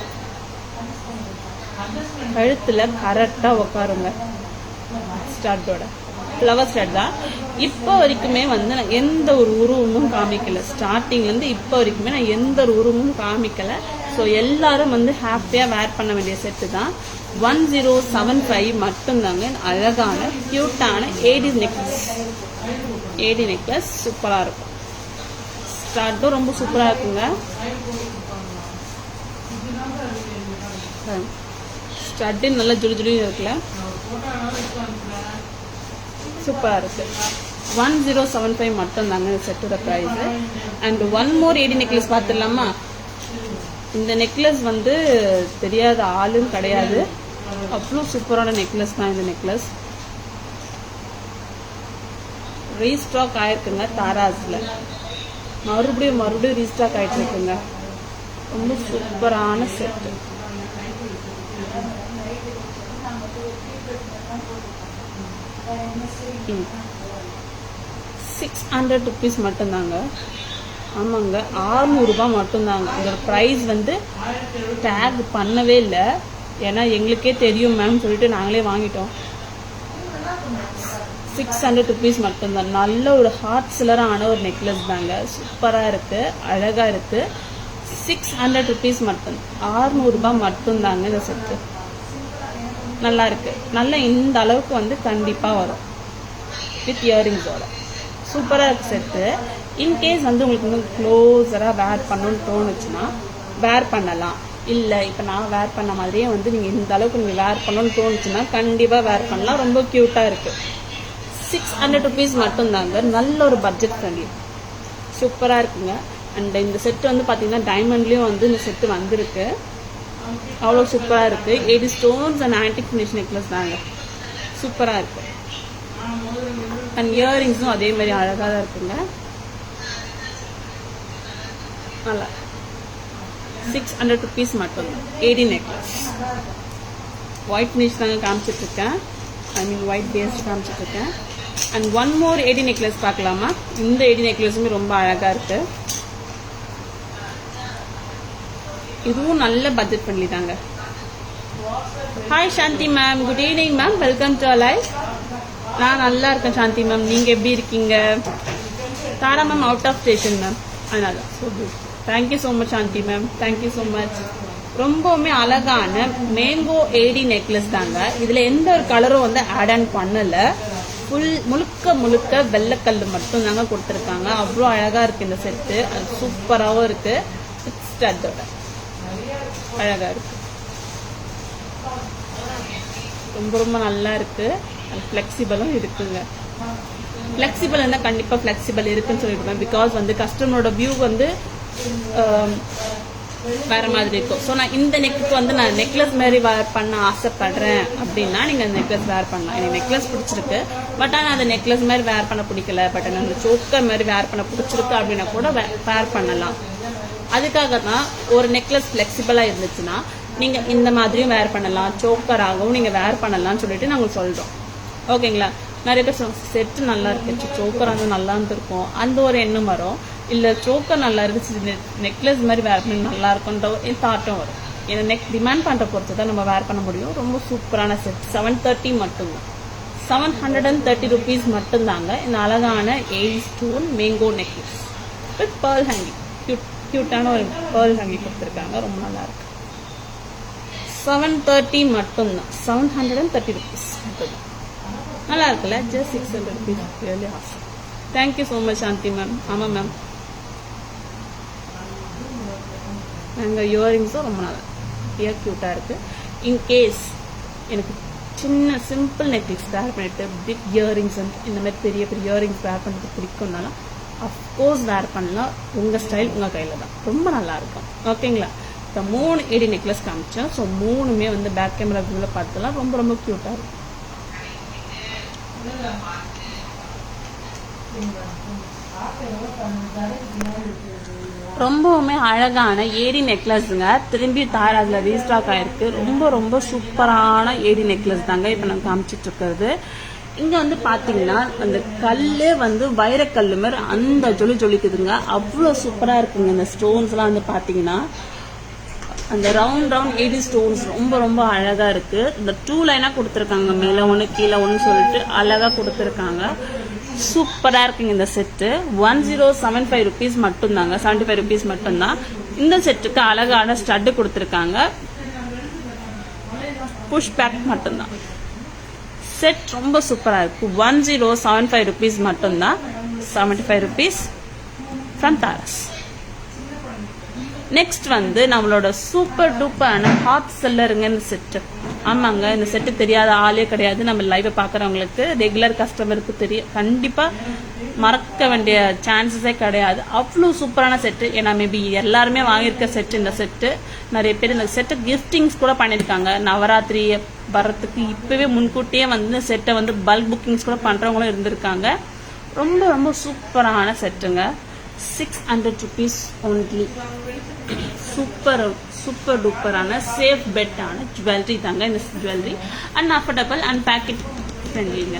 கழுத்துல கரெக்டா உட்காருங்க. ஸ்டட்டோட ஃப்ளவர் ஸ்டட் தான். இப்போ வரைக்குமே வந்து நான் எந்த ஒரு உருவமும் காமிக்கல. ஸ்டார்டிங்ல இருந்து இப்போ வரைக்குமே நான் எந்த ஒரு உருவமும் காமிக்கல. ஸோ எல்லாரும் வந்து ஹாப்பியா வேர் பண்ண வேண்டிய செட்டு தான். 1075 மட்டும்தாங்க. அழகான கியூட்டான ஏடி நெக்லஸ் சூப்பரா இருக்கும். ஸ்டார்ட்டும் ரொம்ப சூப்பரா இருக்குங்க. ஸ்டட்டு நல்லா ஜுடி இருக்குல்ல, சூப்பரா இருக்கு. 1075 மட்டும் தாங்க இந்த செட்டோட price. And one more AD necklace பார்த்துடலாமா? இந்த நெக்லஸ் வந்து தெரியாத ஆளும் கிடையாது. அவ்வளோ சூப்பரான நெக்லஸ் தான் இந்த நெக்லஸ். ரீஸ்டாக் ஆயிருக்குங்க தாராஸ்ல. மறுபடியும் ரீஸ்டாக் ஆயிட்டு இருக்குங்க. ரொம்ப சூப்பரான செட். ₹600 மட்டும்தாங்க. ஆமாங்க, 600 ரூபாய் மட்டும்தாங்க. இதோட ப்ரைஸ் வந்து டேக் பண்ணவே இல்லை. ஏன்னா எங்களுக்கே தெரியும் மேம் சொல்லிட்டு நாங்களே வாங்கிட்டோம். ₹600 மட்டும்தான். நல்ல ஒரு ஹார்ட் சிலரான ஒரு நெக்லஸ் தாங்க. சூப்பரா இருக்கு, அழகா இருக்கு. ₹600 மட்டும். 600 ரூபாய் மட்டும்தாங்க இந்த செட்டு. நல்லா இருக்கு. நல்ல இந்த அளவுக்கு வந்து கண்டிப்பா வரும் வித் இயரிங்ஸோட. சூப்பரா இருக்கு செட்டு. இன்கேஸ் வந்து உங்களுக்கு இன்னும் க்ளோஸரா வேர் பண்ணணும்னு தோணுச்சுன்னா வேர் பண்ணலாம். இல்லை இப்போ நான் வேர் பண்ண மாதிரியே வந்து நீங்கள் இந்த அளவுக்கு நீங்கள் வேர் பண்ணணும்னு தோணுச்சுன்னா கண்டிப்பாக வேர் பண்ணலாம். ரொம்ப க்யூட்டாக இருக்குது. ₹600 மட்டும்தாங்க. நல்ல ஒரு பட்ஜெட் ஃப்ரெண்ட்லி, சூப்பராக இருக்குங்க. அண்ட் இந்த செட்டு வந்து பார்த்தீங்கன்னா டைமண்ட்லேயும் வந்து இந்த செட்டு வந்திருக்கு. அவ்வளோ சூப்பராக இருக்குது. AD stones and antique finish necklace தாங்க. சூப்பராக இருக்குது. அண்ட் இயரிங்ஸும் அதே மாதிரி அழகாக தான் இருக்குங்க. நல்லா ₹600 மட்டும்தான் ஏடி நெக்லஸ். ஒயிட் ஃபினிஷ் தாங்க காமிச்சிட்டு இருக்கேன். ஐ மீன் ஒயிட் பேஸ்ட் காமிச்சிட்டு இருக்கேன். And one more AD necklace பார்க்கலாமா? இந்த ஏடி நெக்லஸுமே ரொம்ப அழகாக இருக்கு. இதுவும் நல்ல பட்ஜெட் ஃப்ரெண்ட்லி தாங்க. Hi Shanthi ma'am, good evening ma'am, welcome to live. நான் நல்லா இருக்கேன் சாந்தி மேம், நீங்க எப்படி இருக்கீங்க? Thara ma'am out of station ma'am, அதனால so good. Thank you so much Shanthi ma'am, thank you so much. ரொம்பவுமே அழகான மேங்கோ ஏடி நெக்லஸ் தாங்க. இதுல எந்த ஒரு கலரும் வந்து ஆட் ஆன் பண்ணல. முழுக்க வெள்ளைக்கல் மட்டும் தாங்க கொடுத்துருக்காங்க. அவ்வளோ அழகா இருக்கு இந்த செட்டு. அது சூப்பராகவும் இருக்கு. ஸ்டட்டோட அழகா இருக்கு. ரொம்ப நல்லா இருக்கு. ஃபிளெக்சிபிளும் இருக்குங்க. ஃபிளெக்சிபிள் இருந்தால் கண்டிப்பா ஃபிளெக்சிபிள் இருக்குன்னு சொல்லிருப்பேன். பிகாஸ் வந்து கஸ்டமரோட வியூ வந்து வேற மாதிரி இருக்கும். ஸோ நான் இந்த நெக்குக்கு வந்து நான் நெக்லஸ் மாதிரி வேர் பண்ண ஆசைப்படுறேன் அப்படின்னா நீங்க அந்த நெக்லஸ் வேர் பண்ணலாம். எனக்கு நெக்லஸ் பிடிச்சிருக்கு, பட் ஆனால் அந்த நெக்லஸ் மாதிரி வேர் பண்ண பிடிக்கல, பட் அந்த சோக்கர் மாதிரி வேர் பண்ண பிடிச்சிருக்கு அப்படின்னா கூட வேர் பண்ணலாம். அதுக்காக தான் ஒரு நெக்லஸ் ஃபிளெக்சிபிளா இருந்துச்சுன்னா நீங்க இந்த மாதிரியும் வேர் பண்ணலாம், சோக்கராகவும் நீங்க வேர் பண்ணலாம்னு சொல்லிட்டு நாங்கள் சொல்றோம். ஓகேங்களா? நிறைய பேர் செட்டு நல்லா இருக்கு, சோக்கர் வந்து நல்லா இருந்திருக்கும் அந்த ஒரு எண்ணம் வரும். இல்லை சோக்கர் நல்லா இருக்கு, நெக்லஸ் மாதிரி வேர் பண்ணி நல்லா இருக்குன்ற ஒரு தாட்டும் வரும். ஏன்னா நெக் டிமாண்ட் பண்ணுற பொறுத்து தான் நம்ம வேர் பண்ண முடியும். ரொம்ப சூப்பரான செட். 730 மட்டும்தான், 730 rupees மட்டும்தாங்க. இந்த அழகான AD stone mango necklace with pearl hanging, கியூட்டான ஒரு பேர்ல் ஹேங்கிங் கொடுத்துருக்காங்க. ரொம்ப நல்லா இருக்கு. 730 மட்டும்தான், 730 rupees மட்டும்தான். நல்லா இருக்குல்ல? Just 600 rupees. Really awesome. Thank you so much Shanthi ma'am. ஆமாம் மேம். எங்கள் இயரிங்ஸும் ரொம்ப நல்லா க்யூட்டாக இருக்குது. இன்கேஸ் எனக்கு சின்ன சிம்பிள் நெக்லஸ் வேர் பண்ணிட்டு பிக் இயரிங்ஸ் இந்த மாதிரி பெரிய பெரிய இயரிங்ஸ் வேர் பண்ணுறது பிடிக்கும்னாலும் அஃப்கோர்ஸ் வேர் பண்ணலாம். உங்கள் ஸ்டைல் உங்கள் கையில் தான், ரொம்ப நல்லா இருக்கும். ஓகேங்களா? இப்போ 3 ஏடி நெக்லஸ் காமிச்சோம். ஸோ 3மே வந்து பேக் கேமரா வியூவில் பார்த்தலாம். ரொம்ப ரொம்ப க்யூட்டாக இருக்கும். ரொம்பவுமே அழகான ஏடி நெக்லஸ்ங்க. திரும்பி தாராதுல ரீஸ்டாக் ஆயிருக்கு. ரொம்ப ரொம்ப சூப்பரான ஏடி நெக்லஸ் தாங்க இப்போ நான் காமிச்சிட்டு இருக்கிறது. இங்க வந்து பாத்தீங்கன்னா அந்த கல்லு வந்து வைரக்கல்லு மாதிரி அந்த ஜொலிக்குதுங்க. அவ்வளோ சூப்பரா இருக்குங்க. இந்த ஸ்டோன்ஸ் எல்லாம் வந்து பாத்தீங்கன்னா அந்த ரவுண்ட் ஏடி ஸ்டோன்ஸ் ரொம்ப ரொம்ப அழகா இருக்கு. இந்த 2 லைனா கொடுத்துருக்காங்க, மேல ஒன்று கீழே ஒன்று சொல்லிட்டு அழகா கொடுத்துருக்காங்க. சூப்பரா இருக்குங்க இந்த செட்டு. 1075 rupees மட்டும்தாங்க, 75 rupees மட்டும்தான். இந்த செட்டுக்கு அழகான ஸ்டட்டு கொடுத்துருக்காங்க. புஷ் பேக் மட்டும்தான். செட் ரொம்ப சூப்பரா இருக்கு. 1075 rupees மட்டும்தான், 75 rupees from தாரஸ். நெக்ஸ்ட் வந்து நம்மளோட சூப்பர் டூப்பரான ஹாட் செல்லருங்க இந்த செட்டு. ஆமாங்க, இந்த செட்டு தெரியாத ஆளே கிடையாது. நம்ம லைவை பார்க்குறவங்களுக்கு, ரெகுலர் கஸ்டமருக்கு தெரியும், கண்டிப்பாக மறக்க வேண்டிய சான்சஸே கிடையாது. அவ்வளோ சூப்பரான செட்டு. ஏன்னா மேபி எல்லாருமே வாங்கியிருக்க செட்டு இந்த செட்டு. நிறைய பேர் இந்த செட்டு கிஃப்டிங்ஸ் கூட பண்ணியிருக்காங்க. நவராத்திரி வர்றதுக்கு இப்போவே முன்கூட்டியே வந்து இந்த செட்டை வந்து பல்க் புக்கிங்ஸ் கூட பண்ணுறவங்களும் இருந்திருக்காங்க. ரொம்ப ரொம்ப சூப்பரான செட்டுங்க. 600 rupees only. சூப்பர் டூப்பரான சேஃப் பெட்டான ஜுவல்லரி தாங்க இந்த jewellery. And affordable and packet ஃப்ரெண்ட்லிங்க.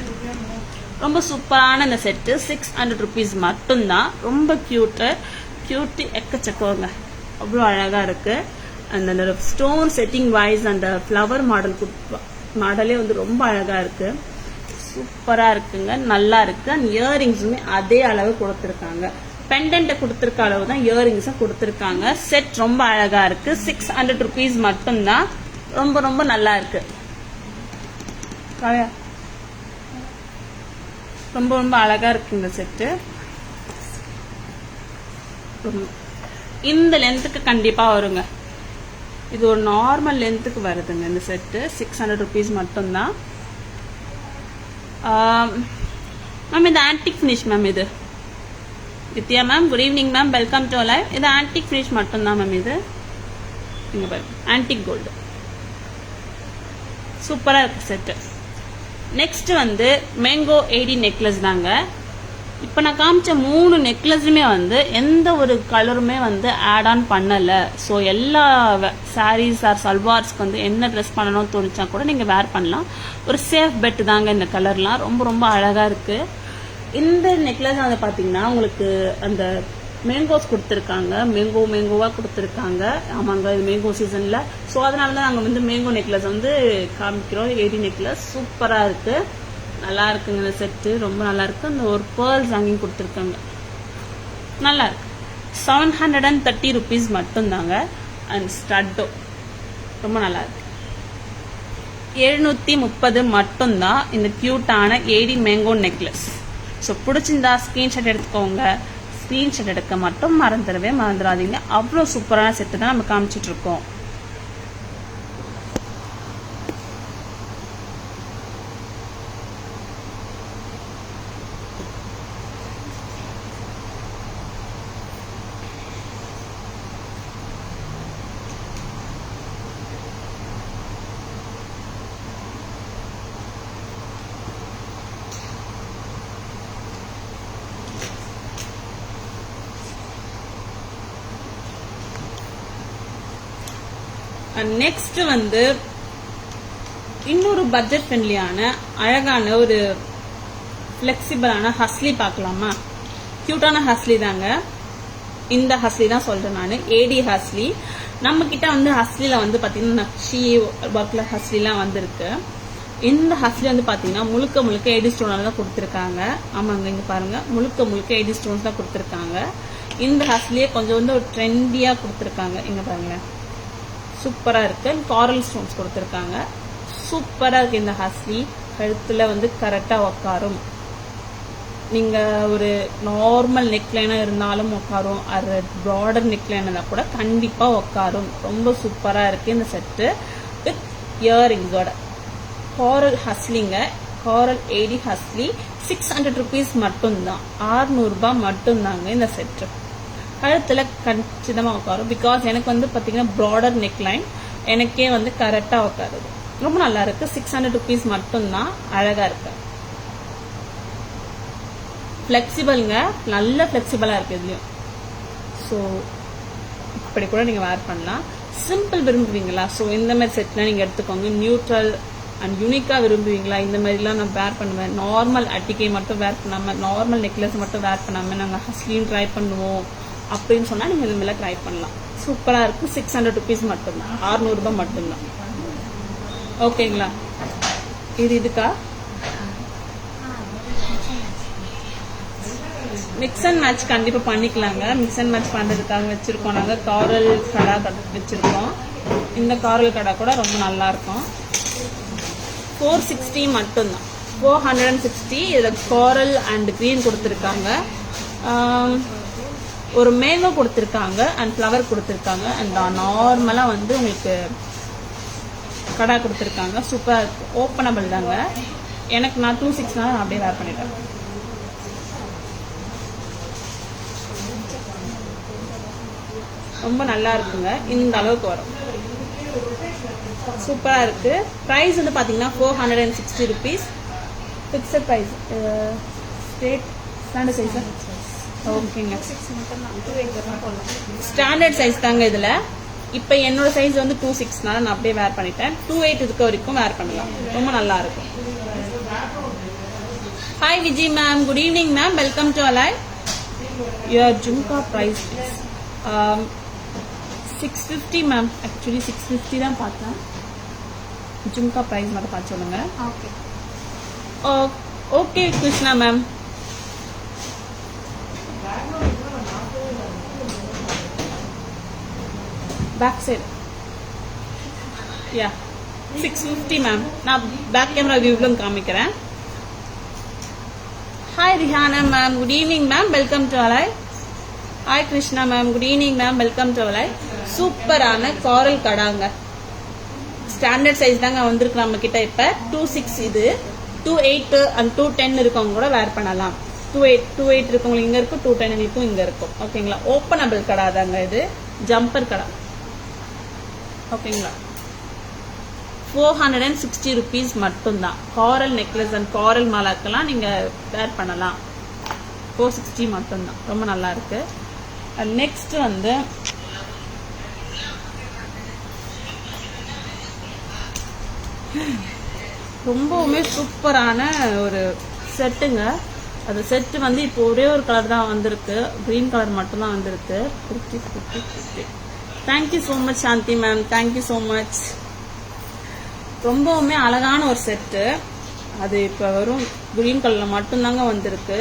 ரொம்ப சூப்பரான இந்த செட்டு 600 rupees மட்டும்தான். ரொம்ப கியூட்டு எக்கச்சக்கவங்க. அவ்வளோ அழகா இருக்கு. அந்த ஸ்டோன் செட்டிங் வைஸ் அந்த ஃப்ளவர் மாடலே வந்து ரொம்ப அழகா இருக்கு. சூப்பரா இருக்குங்க, நல்லா இருக்கு. அண்ட் இயரிங்ஸுமே அதே அளவு கொடுத்துருக்காங்க. பெண்டன்ட் கொடுத்துருக்க அளவு தான் இயரிங்ஸும் கொடுத்துருக்காங்க. செட் ரொம்ப அழகா இருக்கு. 600 rupees மட்டும்தான். ரொம்ப ரொம்ப நல்லா இருக்கு. ரொம்ப ரொம்ப அழகா இருக்கு இந்த செட்டு. இந்த லென்த்துக்கு கண்டிப்பா வருங்க. இது ஒரு நார்மல் லென்த்துக்கு வருதுங்க இந்த செட்டு. 600 rupees மட்டும்தான். மேம் இது ஆன்டிக் ஃபினிஷ் மேம். இது Vidya ma'am, good evening ma'am, welcome to live. இது ஆன்டிக் ஃபினிஷ் மட்டும்தான் மேம். இது இங்க பாருங்க, ஆன்டிக் கோல்டு. சூப்பரா இருக்கு செட்டு. நெக்ஸ்ட் வந்து மேங்கோ ஏடி நெக்லஸ் தாங்க. இப்போ நான் காமிச்ச 3 நெக்லஸுமே வந்து எந்த ஒரு கலருமே வந்து ஆட் ஆன் பண்ணலை. ஸோ எல்லா சாரீஸ் ஆர் சல்வார்ஸ்க்கு வந்து என்ன ட்ரெஸ் பண்ணணும்னு தோணுச்சா கூட நீங்கள் வேர் பண்ணலாம். ஒரு சேஃப் பெட் தாங்க இந்த கலர்லாம். ரொம்ப ரொம்ப அழகாக இருக்குது. இந்த நெக்லஸ் வந்து பார்த்தீங்கன்னா உங்களுக்கு அந்த மேங்கோஸ் கொடுத்துருக்காங்க. மேங்கோவாக கொடுத்துருக்காங்க. ஆமாங்க, இது மேங்கோ சீசனில். ஸோ அதனால தான் நாங்கள் வந்து மேங்கோ நெக்லஸ் வந்து காமிக்கிறோம். ஏடி நெக்லஸ் சூப்பராக இருக்குது, நல்லா இருக்குங்க இந்த செட்டு. ரொம்ப நல்லா இருக்கு. அந்த ஒரு பேர்ல்ஸ் ஹேங்கிங் கொடுத்துருக்காங்க, நல்லா இருக்கு. 730 rupees மட்டும்தாங்க. அண்ட் ஸ்டட்டோ ரொம்ப நல்லா இருக்கு. 730 மட்டும்தான் இந்த கியூட்டான ஏடி மேங்கோ நெக்லஸ். ஸோ பிடிச்சிருந்தா ஸ்க்ரீன்ஷாட் எடுத்துக்கோங்க. ஸ்க்ரீன்ஷாட் எடுக்க மட்டும் மறந்துடாதீங்க. அவ்வளோ சூப்பரான செட்டு தான் நம்ம காமிச்சிட்டு இருக்கோம். நெக்ஸ்ட் வந்து இன்னொரு பட்ஜெட் ஃப்ரெண்ட்லியான அழகான ஒரு ஃப்ளெக்சிபிளான ஹஸ்லி பார்க்கலாமா? க்யூட்டான ஹஸ்லி தாங்க. இந்த ஹஸ்லி தான் சொல்றேன் நான், ஏடி ஹஸ்லி. நம்ம கிட்ட வந்து ஹஸ்லில வந்து பாத்தீங்கன்னா நக்ஷி ஒர்க்ல ஹஸ்லிலாம் வந்திருக்கு. இந்த ஹஸ்லி வந்து பாத்தீங்கன்னா முழுக்க முழுக்க ஏடி ஸ்டோனால தான் கொடுத்துருக்காங்க. ஆமாங்க, இங்க பாருங்க, முழுக்க முழுக்க ஏடி ஸ்டோன்ஸ் தான் கொடுத்துருக்காங்க. இந்த ஹஸ்லியே கொஞ்சம் வந்து ஒரு ட்ரெண்டியா கொடுத்துருக்காங்க. இங்க பாருங்க, சூப்பரா இருக்கு. காரல் ஸ்டோன்ஸ் கொடுத்துருக்காங்க. சூப்பரா இருக்கு இந்த ஹஸ்லி. கழுத்துல வந்து கரெக்டா உக்காரும். நீங்க ஒரு நார்மல் நெக்லைனா இருந்தாலும் உட்காரும், அது ப்ராடர் நெக்லைனா இருந்தா கூட கண்டிப்பா உட்காரும். ரொம்ப சூப்பரா இருக்கு இந்த செட்டு வித் இயரிங்ஸோட. காரல் ஹஸ்லிங்க, காரல் ஏடி ஹஸ்லி 600 rupees மட்டும்தான், 600 ரூபாய் மட்டும்தாங்க இந்த செட்டு. கழுத்துல கச்சிதமா உட்காரும். பிகாஸ் எனக்கு வந்து பாத்தீங்கன்னா ப்ராடர் நெக்லைன், எனக்கே வந்து கரெக்டா உட்காருது. ரொம்ப நல்லா இருக்கு. 600 rupees மட்டும்தான். அழகா இருக்கு. ஃப்ளெக்சிபிள்ங்க, நல்ல ஃப்ளெக்சிபிளா இருக்கு இதுலயும். ஸோ இப்படி கூட நீங்க வேர் பண்ணலாம். சிம்பிள் விரும்புவீங்களா? ஸோ இந்த மாதிரி செட்லாம் நீங்க எடுத்துக்கோங்க. நியூட்ரல் அண்ட் யூனிக்கா விரும்புவீங்களா? இந்த மாதிரிலாம் நான் வேர் பண்ணுவேன். நார்மல் அட்டிகை மட்டும் வேர் பண்ணாம, நார்மல் நெக்லஸ் மட்டும் வேர் பண்ணாம நாங்கள் ஹஸ்லியும் ட்ரை பண்ணுவோம் அப்படின்னு சொன்னா நீங்க இந்த மாதிரிலாம் ட்ரை பண்ணலாம். சூப்பரா இருக்கும். 600 rupees மட்டும்தான், 600 ரூபாய் மட்டும்தான். ஓகேங்களா? இதுக்கா மிக்ஸ் அண்ட் மேட்ச் கண்டிப்பா பண்ணிக்கலாங்க. மிக்ஸ் அண்ட் மேட்ச் பண்றதுக்காக வச்சிருக்கோம் நாங்க. காரல் கடா வச்சிருக்கோம். இந்த காரல் கடா கூட ரொம்ப நல்லா இருக்கும். 460 மட்டும்தான், 460. இதுல காரல் அண்ட் கிரீன் கொடுத்துருக்காங்க. ஒரு மேங்கோ கொடுத்துருக்காங்க அண்ட் ஃப்ளவர் கொடுத்துருக்காங்க. அண்ட் நார்மலா வந்து உங்களுக்கு கடா கொடுத்துருக்காங்க. சூப்பரா இருக்கு. ஓப்பனபிள் தாங்க. எனக்கு நான் 260 நான் அப்படியே வேர் பண்ணிட்டேன். ரொம்ப நல்லா இருக்குங்க. இந்த அளவுக்கு வரும். சூப்பரா இருக்கு. பிரைஸ் வந்து பாத்தீங்கன்னா 460 rupees. Fixed price. Standard size. ஓகேங்க, ஸ்டாண்டர்ட் சைஸ் தாங்க இதுல. இப்ப என்னோட சைஸ் வந்து 26னால நான் அப்படியே வேர் பண்ணிட்டேன். 28 இருக்க வரைக்கும் வேர் பண்ணலாம். ரொம்ப நல்லா இருக்கும். Hi Vijay ma'am, good evening ma'am, welcome to alive. Your jhumka price 650 ma'am. Actually 650 தான் பார்த்தேன். ஜும்கா பிரைஸ் மட்டும் பார்த்து சொல்லுங்க. Okay Krishna ma'am. Back side yeah 650 ma'am. நான் பேக் கேமரா வியூவில் காமிக்கிறேன். Hi Rihana ma'am, good evening ma'am, welcome to alive. Hi Krishna ma'am, good evening ma'am, welcome to alive. சூப்பரான coral கடாங்க. Standard size தாங்க வந்திருக்கு நம்ம கிட்ட. இப்ப 26 இது 28 அண்ட் 210 இருக்கவங்க கூட வேர் பண்ணலாம். 28 இருக்கவங்களுக்கு இங்க இருக்கும், 210 இங்க இருக்கும். ஓகேங்களா? ஓப்பனபிள் கடா தாங்க இது. ஜம்பர் கடா. ஓகேங்களா? 460 rupees மட்டும்தான். காரல் நெக்லஸ் அண்ட் காரல் மாலாக்கெல்லாம் நீங்க வேர் பண்ணலாம். 460 மட்டும்தான். ரொம்ப நல்லா இருக்கு. நெக்ஸ்ட் வந்து ரொம்பவுமே சூப்பரான ஒரு செட்டுங்க. அது செட்டு வந்து இப்போ ஒரே ஒரு கலர் தான் வந்திருக்கு, கிரீன் கலர் மட்டும் தான் வந்திருக்கு. Thank you so much Shanthi ma'am, thank you so much. ரொம்பவுமே அழகான ஒரு செட்டு. அது இப்போ வெறும் கிரீன் கலர்ல மட்டும்தாங்க வந்திருக்கு.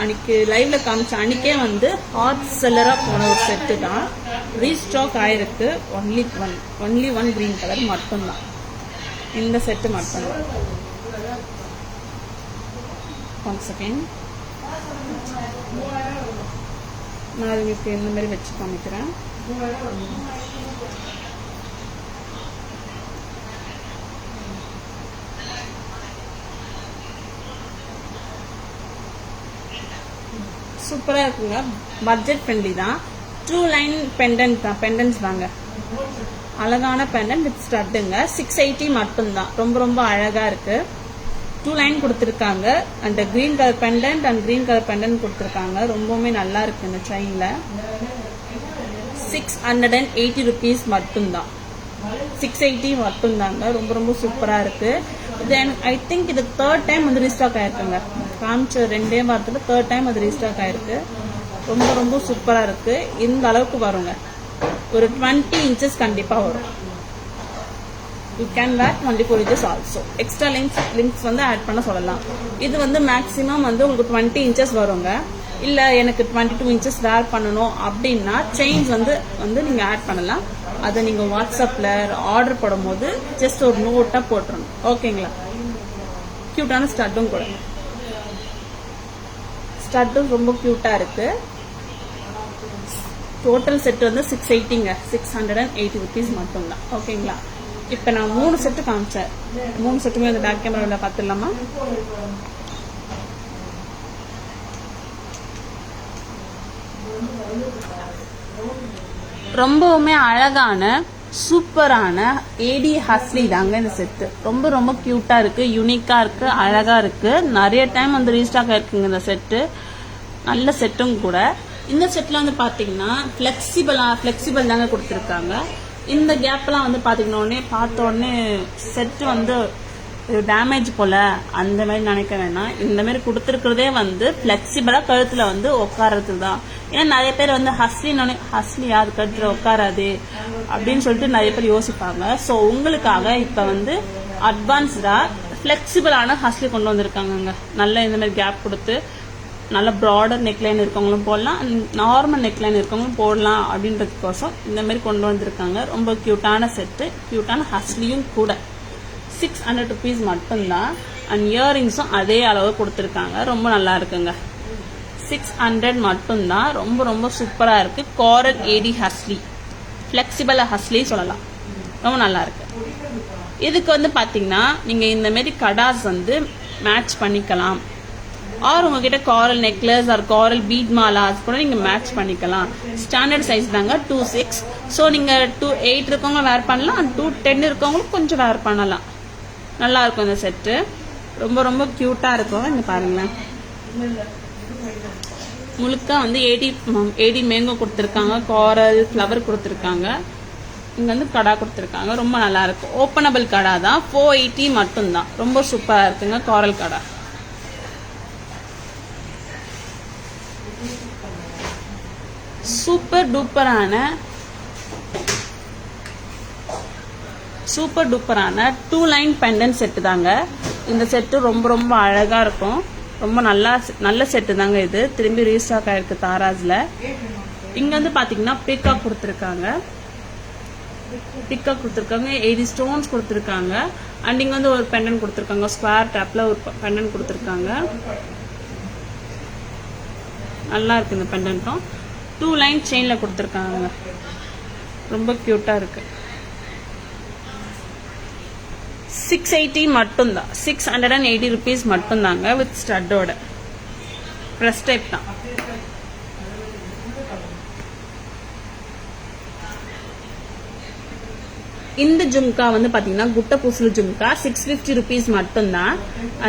அன்னைக்கு லைவ்ல காமிச்ச அன்னைக்கே வந்து ஹாட் செல்லரா போன ஒரு செட்டு தான். ரீஸ்டாக் ஆயிருக்கு. ஒன்லி ஒன் கிரீன் கலர் மட்டும்தான். இந்த செட்டு மட்டும்தான். ஒன் செகண்ட், நான் உங்களுக்கு இந்த மாதிரி வச்சு காமிக்கிறேன். சூப்பரா இருக்குங்க. பட்ஜெட் ஃப்ரெண்ட்லி தான். 2 லைன் பெண்டன்ட் தான், பெண்டன்ஸ் தாங்க. அழகான பெண்டன்ட் வித் ஸ்டட்டுங்க. 680 மட்டும்தான். ரொம்ப ரொம்ப அழகா இருக்கு. 2 லைன் கொடுத்துருக்காங்க. And green colour pendant and green colour pendant கொடுத்துருக்காங்க. ரொம்பவுமே நல்லா இருக்கு இந்த செயின்ல. 680 rupees மட்டும்தான். 680 மட்டும்தாங்க. ரொம்ப ரொம்ப சூப்பரா இருக்கு. தென் ஐ திங்க் இது 3rd டைம் வந்து ரீஸ்டாக் ஆயிருக்குங்க. காமிச்ச 2 வாரத்தில் 3rd டைம் அது ரீஸ்டாக் ஆயிருக்கு. ரொம்ப ரொம்ப சூப்பராக இருக்கு. இந்த அளவுக்கு வருங்க. ஒரு 20 inches கண்டிப்பாக வரும். You can wear 24 inches also. Extra links வந்து ஆட் பண்ண சொல்லலாம். இது வந்து மேக்ஸிமம் வந்து உங்களுக்கு 20 inches வருங்க. இல்லை எனக்கு 22 inches வேர் பண்ணணும் அப்படின்னா செயின்ஸ் வந்து நீங்கள் ஆட் பண்ணலாம். அதை நீங்கள் வாட்ஸ்அப்பில் ஆர்டர் போடும்போது ஜஸ்ட் ஒரு நோட்டாக போட்டுருணும். ஓகேங்களா? க்யூட்டான ஸ்டட்டும் கூட. ஸ்டட்டும் ரொம்ப க்யூட்டாக இருக்கு. டோட்டல் செட் வந்து 680ங்க. 680 rupees மட்டும்தான். ஓகேங்களா? இப்போ நான் 3 செட்டு காமிச்சேன். 3 செட்டுமே அந்த பேக் கேமராவில் பார்த்துடலாமா? ரொம்பவுமே அழகான சூப்பரான ஏடி ஹஸ்லி தாங்க இந்த செட்டு. ரொம்ப ரொம்ப கியூட்டா இருக்கு, யூனிக்கா இருக்கு, அழகா இருக்கு. நிறைய டைம் வந்து ரீஸ்டாக் ஆயிருக்குங்க இந்த செட்டு. நல்ல செட்டும் கூட. இந்த செட்ல வந்து பாத்தீங்கன்னா பிளெக்சிபிள் தாங்க கொடுத்துருக்காங்க. இந்த கேப்லாம் வந்து பாத்தீங்கன்னா பார்த்த உடனே செட்டு வந்து டேமேஜ் போல அந்த மாதிரி நினைக்க வேணாம். இந்த மாதிரி கொடுத்துருக்கிறதே வந்து பிளெக்சிபிளா கழுத்துல வந்து உட்காரது தான். ஏன்னா நிறைய பேர் வந்து ஹஸ்லியா அது கழுத்துல உட்காராது அப்படின்னு சொல்லிட்டு நிறைய பேர் யோசிப்பாங்க. ஸோ உங்களுக்காக இப்ப வந்து அட்வான்ஸ்டா பிளெக்சிபிளான ஹஸ்லி கொண்டு வந்திருக்காங்க. நல்ல இந்த மாதிரி கேப் கொடுத்து நல்ல ப்ராடர் நெக்லைன் இருக்கவங்களும் போடலாம், நார்மல் நெக்லைன் இருக்கவங்களும் போடலாம் அப்படின்றதுக்கோசம் இந்த மாதிரி கொண்டு வந்திருக்காங்க. ரொம்ப கியூட்டான செட்டு, கியூட்டான ஹஸ்லியும் கூட. 600 rupees மட்டும்தான். அண்ட் இயரிங்ஸும் அதே அளவு கொடுத்துருக்காங்க. ரொம்ப நல்லா இருக்குங்க. 600 மட்டும்தான். ரொம்ப ரொம்ப சூப்பரா இருக்கு. காரல் ஏடி ஹஸ்லி, பிளெக்சிபிள் ஹஸ்லி சொல்லலாம். ரொம்ப நல்லா இருக்கு. இதுக்கு வந்து பாத்தீங்கன்னா நீங்க இந்த மாதிரி கடாஸ் வந்து மேட்ச் பண்ணிக்கலாம். ஆர் உங்ககிட்ட காரல் நெக்லஸ் ஆர் காரல் பீட் மாலாஸ் கூட நீங்க மேட்ச் பண்ணிக்கலாம். ஸ்டாண்டர்ட் சைஸ் தாங்க 2.6. ஸோ நீங்க 2.8 இருக்கவங்க வேர் பண்ணலாம், 2.10 இருக்கவங்களும் கொஞ்சம் வேர் பண்ணலாம். நல்லா இருக்கும் இந்த செட்டு. ரொம்ப ரொம்ப கியூட்டா இருக்கும். இங்க பாருங்களேன், முழுக்க வந்து 80 மேங்கோ கொடுத்துருக்காங்க, காரல் ஃப்ளவர் கொடுத்துருக்காங்க. இங்க வந்து கடா கொடுத்துருக்காங்க. ரொம்ப நல்லா இருக்கும். ஓப்பனபிள் கடா தான். 480 மட்டும்தான். ரொம்ப சூப்பரா இருக்குங்க காரல் கடா. சூப்பர் டூப்பரான 2 லைன் பெண்டன் செட்டு தாங்க இந்த செட்டு. ரொம்ப ரொம்ப அழகா இருக்கும். ரொம்ப நல்ல செட்டு தாங்க இது. திரும்பி ரீஸ்டாக் ஆயிருக்கு தாராஸ்ல. இங்க வந்து பாத்தீங்கன்னா பீகாக் கொடுத்துருக்காங்க. 80 ஸ்டோன்ஸ் கொடுத்துருக்காங்க. அண்ட் இங்க வந்து ஒரு பெண்டன் கொடுத்துருக்காங்க. ஸ்கொயர் டாப்ல ஒரு பெண்டன் கொடுத்துருக்காங்க. நல்லா இருக்கு இந்த பெண்டன்ட்டும். 2 லைன் செயின்ல கொடுத்துருக்காங்க. ரொம்ப கியூட்டா இருக்கு. 680 மட்டும்தான். 680 rupees மட்டும்தாங்க வித் ஸ்டட்டோட. பிரஸ் டைப் தான். இந்த ஜும்கா வந்து பாத்தீங்கன்னா குட்ட பூசல் ஜும்கா 650 rupees மட்டும்தான்.